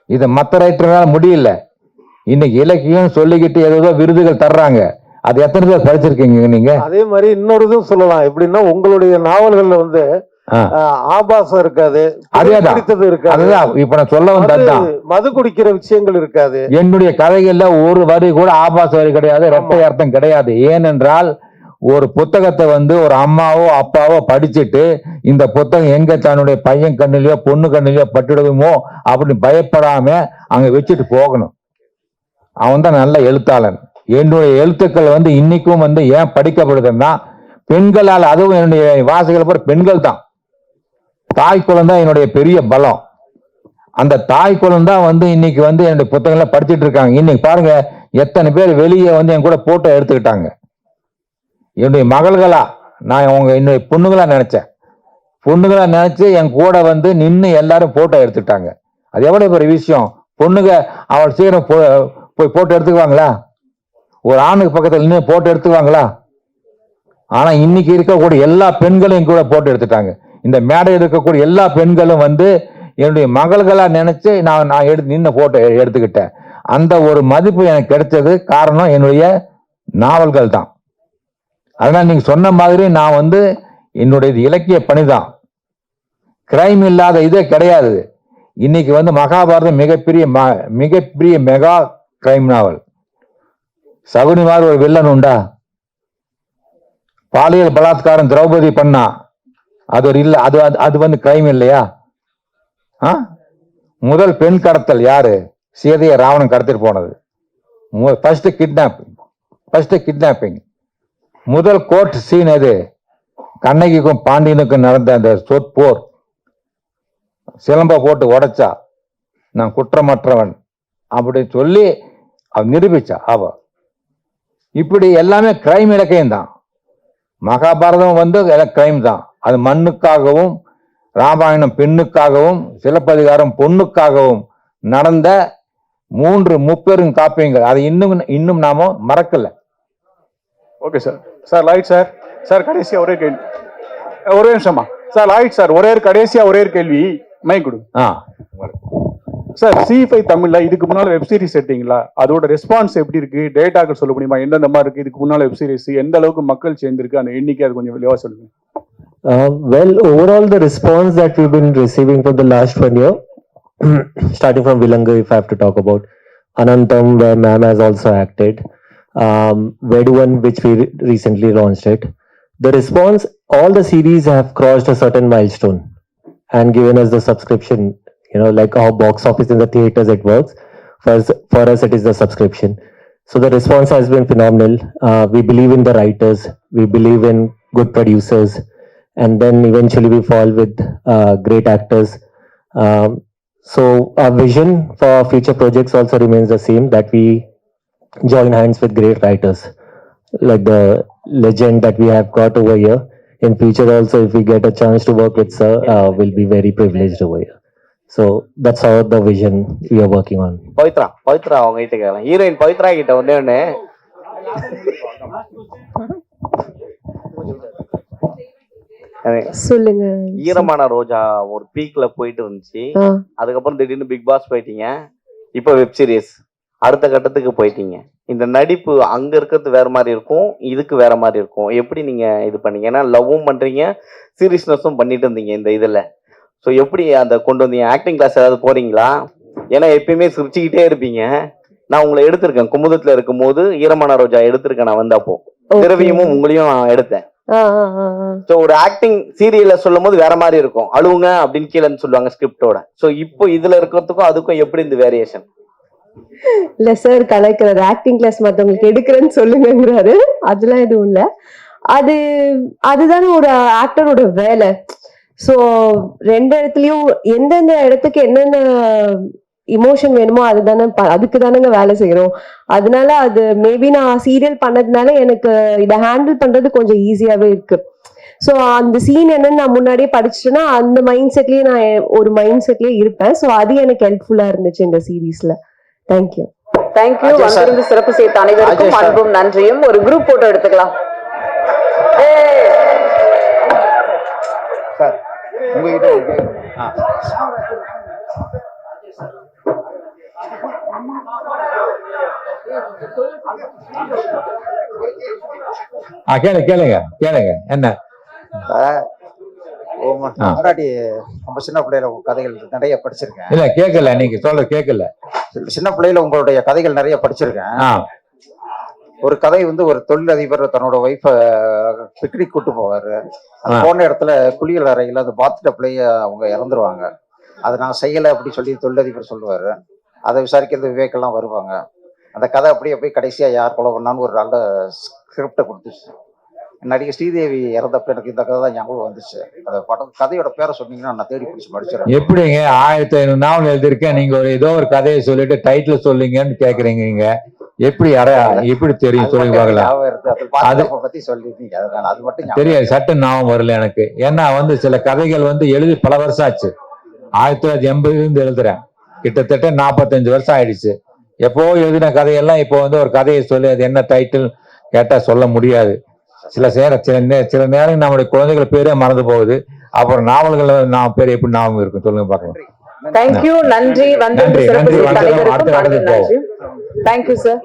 இதை மற்ற ரைட்டர்னால முடியல. இன்னைக்கு இலக்கியம் சொல்லிக்கிட்டு ஏதோ விருதுகள் தர்றாங்க, அது எத்தனை பேர் படிச்சிருக்கீங்க நீங்க? அதே மாதிரி இன்னொரு இதுவும் சொல்லலாம். எப்படின்னா, உங்களுடைய நாவல்கள்ல வந்து ஆபாசம் இருக்காது, பிடித்தது இருக்காது. அதுதான் இப்ப நான் சொல்ல வந்ததுதான், மது குடிக்கிற விஷயங்கள் இருக்காது. என்னுடைய கதைகள்ல ஒரு வரி கூட ஆபாச வரி கிடையாது, இரட்டை அர்த்தம் கிடையாது. ஏனென்றால் ஒரு புத்தகத்தை வந்து ஒரு அம்மாவோ அப்பாவோ படிச்சுட்டு இந்த புத்தகம் எங்க தன்னுடைய பையன் கண்ணிலையோ பொண்ணு கண்ணிலையோ பட்டுடுமோ அப்படின்னு பயப்படாம அங்க வச்சுட்டு போகணும். அவன் தான் நல்ல எழுத்தாளன். என்னுடைய எழுத்துக்கள் வந்து இன்னைக்கும் வந்து ஏன் படிக்கப்படுதுன்னா பெண்களால், அதுவும் என்னுடைய வாசகர்கள் பேர் பெண்கள் தான். தாய் குலம் தான் என்னுடைய பெரிய பலம். அந்த தாய் குலம் தான் வந்து இன்னைக்கு வந்து என்னுடைய புத்தகங்களை படிச்சுட்டு இருக்காங்க. இன்னைக்கு பாருங்க, எத்தனை பேர் வெளியே வந்து என் கூட போட்டோ எடுத்துக்கிட்டாங்க. என்னுடைய மகள்களா நான் என்னுடைய பொண்ணுங்களா நினைச்சேன். பொண்ணுங்களா நினைச்சு என் கூட வந்து நின்று எல்லாரும் போட்டோ எடுத்துக்கிட்டாங்க. அது எவ்வளவு பெரிய விஷயம். பொண்ணுங்க அவள் சீக்கிரம் போய் போட்டோ எடுத்துக்குவாங்களா? ஒரு ஆணுக்கு பக்கத்தில் நின்று போட்டோ எடுத்துக்குவாங்களா? ஆனா இன்னைக்கு இருக்கக்கூடிய எல்லா பெண்களும் கூட போட்டோ எடுத்துட்டாங்க. இந்த மேடையில் இருக்கக்கூடிய எல்லா பெண்களும் வந்து என்னுடைய மகள்களா நினைச்சு நான் எடுத்து நின்று போட்டோ எடுத்துக்கிட்டேன். அந்த ஒரு மதிப்பு எனக்கு கிடைச்சது காரணம் என்னுடைய நாவல்கள் தான். அதனால நீங்க சொன்ன மாதிரி நான் வந்து என்னுடைய இலக்கிய பணிதான். கிரைம் இல்லாத இதே கிடையாது. இன்னைக்கு வந்து மகாபாரதம் மிகப்பெரிய மெகா கிரைம் நாவல். சகுனி மாதிரி ஒரு வில்லன் உண்டா? பாலியல் பலாத்காரம் திரௌபதி பண்ணா, அது ஒரு இல்ல, அது வந்து கிரைம் இல்லையா? முதல் பெண் கடத்தல் யாரு? சீதையை ராவணன் கடத்திட்டு போனது. First kidnapping. முதல் கோர்ட் சீன் எது? கண்ணகிக்கும் பாண்டியனுக்கும் நடந்த அந்த சொற்போர். சிலம்ப போட்டு உடைச்சா நான் குற்றமற்றவன் அப்படின்னு சொல்லி அவ நிரூபிச்சா. இப்படி எல்லாமே கிரைம் இலக்கியம் தான். மகாபாரதம் வந்து கிரைம் தான். அது மண்ணுக்காகவும், ராமாயணம் பெண்ணுக்காகவும், சிலப்பதிகாரம் பொண்ணுக்காகவும் நடந்த 3 முப்பெரும் காப்பியங்கள். அதை இன்னும் நாம மறக்கல. Okay sir. Sir light sir. Sir கடைசியா ஒரே கேள்வி. ஒரே நிமிஷமா சார். லைட் சார், கடைசியா ஒரே கேள்வி. மைக் கொடு. சார் C5 தமிழ்ல இதுக்கு முன்னால வெப் சீரிஸ் எடுத்தீங்களா? அதோட ரெஸ்பான்ஸ் எப்படி இருக்கு? டேட்டாக்கள் சொல்ல முடியுமா? எந்தெந்த மாதிரி இருக்கு? இதுக்கு முன்னால வெப் சீரிஸ் எந்த அளவுக்கு மக்கள் சேர்ந்திருக்கு? அந்த எண்ணிக்கை அது கொஞ்சம் விளைவா சொல்லுங்க. Well, overall, the response that we've been receiving for the last 1 year, starting from Vilanga, if I have to talk about Anantam, where ma'am has also acted, Veduvan, which we recently launched it. The response, all the series have crossed a certain milestone and given us the subscription. You know, like how box office in the theaters it works. For us, it is the subscription. So the response has been phenomenal. We believe in the writers. We believe in good producers. And then eventually we fall with great actors. So our vision for our future projects also remains the same, that we join hands with great writers like the legend that we have got over here. In future also, if we get a chance to work with sir, we'll be very privileged over here. So that's how the vision we are working on. Pavithra அவங்க கிட்ட கேட்கலாம். ஹீரோயின் பவித்ரா கிட்ட ஒண்ணு சொல்லுங்க. ஈரமான ரோஜா ஒரு பீக்ல போயிட்டு இருந்துச்சு. அதுக்கப்புறம் திடீர்னு பிக் பாஸ் போயிட்டீங்க. இப்ப வெப் சீரிஸ் அடுத்த கட்டத்துக்கு போயிட்டீங்க. இந்த நடிப்பு அங்க இருக்கிறது வேற மாதிரி இருக்கும், இதுக்கு வேற மாதிரி இருக்கும். எப்படி நீங்க இது பண்ணீங்க? ஏன்னா லவ்வும் பண்றீங்க, சீரியஸ்னஸும் பண்ணிட்டு இருந்தீங்க இந்த இதுல. ஸோ எப்படி அந்த கொண்டு வந்தீங்க? ஆக்டிங் கிளாஸ் ஏதாவது போறீங்களா? ஏன்னா எப்பயுமே சிரிச்சுக்கிட்டே இருப்பீங்க. நான் உங்களை எடுத்திருக்கேன் குமுதத்துல இருக்கும் போது, ஈரமான ரோஜா எடுத்திருக்கேன். நான் வந்தப்போ திரவியமும் உங்களையும் எடுத்தேன். ஸோ ஒரு ஆக்டிங் சீரியல்ல சொல்லும் போது வேற மாதிரி இருக்கும். அழுவுங்க அப்படின்னு கீழே சொல்லுவாங்க ஸ்கிரிப்டோட. ஸோ இப்போ இதுல இருக்கிறதுக்கும் அதுக்கும் எப்படி இந்த வேரியேஷன்? இல்ல சார், கலைக்கிறாரு. ஆக்டிங் கிளாஸ் மத்தவங்களுக்கு எடுக்கிறேன்னு சொல்லுங்கிறாரு. அதெல்லாம் எதுவும் இல்ல. அதுதானே ஒரு ஆக்டரோட வேலை. ஸோ 2 இடத்துலயும் எந்தெந்த இடத்துக்கு என்னென்ன இமோஷன் வேணுமோ அதுக்கு தானேங்க வேலை செய்யறோம். அதனால அது மேபி நான் சீரியல் பண்ணதுனால எனக்கு இதை ஹேண்டில் பண்றது கொஞ்சம் ஈஸியாவே இருக்கு. ஸோ அந்த சீன் என்னன்னு நான் முன்னாடியே படிச்சுட்டேன்னா அந்த மைண்ட் செட்லயே நான் ஒரு மைண்ட் செட்லயே இருப்பேன். ஸோ அது எனக்கு ஹெல்ப்ஃபுல்லா இருந்துச்சு இந்த சீரீஸ்ல. தேங்க்யூ. வந்திருந்து சிறப்பு சேர்த்த அனைவருக்கும் அன்பும் நன்றியும். ஒரு குரூப் போட்டோ எடுத்துக்கலாம். சார் உங்ககிட்ட கேளுங்க என்ன முன்னாடி நம்ம சின்ன பிள்ளையில உங்க கதைகள் நிறைய படிச்சிருக்கேன். இல்ல கேட்கல, நீங்க சொல்ற கேட்கல. சின்ன பிள்ளையில உங்களுடைய கதைகள் நிறைய படிச்சிருக்கேன். ஒரு கதை வந்து ஒரு தொழிலதிபர் தன்னோட ஒய்ஃப பிக்னிக் கூட்டு போவாரு. போன இடத்துல குளியல் அறையில அந்த பாத்டப்லயே அவங்க இறந்துருவாங்க. அதை நான் செய்யலை அப்படி சொல்லி தொழிலதிபர் சொல்லுவாரு. அதை விசாரிக்கிறது விவேக்கெல்லாம் வருவாங்க. அந்த கதை அப்படியே போய் கடைசியா யார் கொலை பண்ணான்னு ஒரு நல்ல ஸ்கிரிப்டை கொடுத்துச்சு. நடிகை ஸ்ரீதேவி இறந்தப்ப எனக்கு இந்த கதை தான் ஞாபகம் வந்துச்சு. அந்த கதையோட பேரை சொன்னீங்கன்னா நான் தேடி பிடிச்சி படிச்சிடறேன். எப்படிங்க 1500 நாவல் எழுதியிருக்கேன், நீங்க ஏதோ ஒரு கதையை சொல்லிட்டு டைட்டில் சொல்லுங்கன்னு கேக்குறீங்க. எப்படி எப்படி தெரியும் சொல்லுங்க பார்க்கலாம். அது பத்தி சொல்லிருக்கீங்க, அதனால அது மட்டும் தெரியாது, சட்டம் ஞாபகம் வரல எனக்கு. ஏன்னா வந்து சில கதைகள் வந்து எழுதி பல வருஷம் ஆச்சு. 1980 எழுதுறேன், கிட்டத்தட்ட 45 வருஷம் ஆயிடுச்சு. எப்போ எழுதின கதையெல்லாம் இப்போ வந்து ஒரு கதையை சொல்லி அது என்ன டைட்டில் கேட்டா சொல்ல முடியாது. சில நேரம் நம்முடைய குழந்தைகள் பேரே மறந்து போகுது. அப்புறம் நாவல்கள் பேர் எப்படி ஞாபகம் இருக்கும் சொல்லுங்க பார்க்கலாம். தேங்க்யூ, நன்றி. வந்து நன்றி, சிறப்பு நன்றி. செய்த அடுத்த அனைவருக்கும் அடுத்த நன்றி. Thank you sir.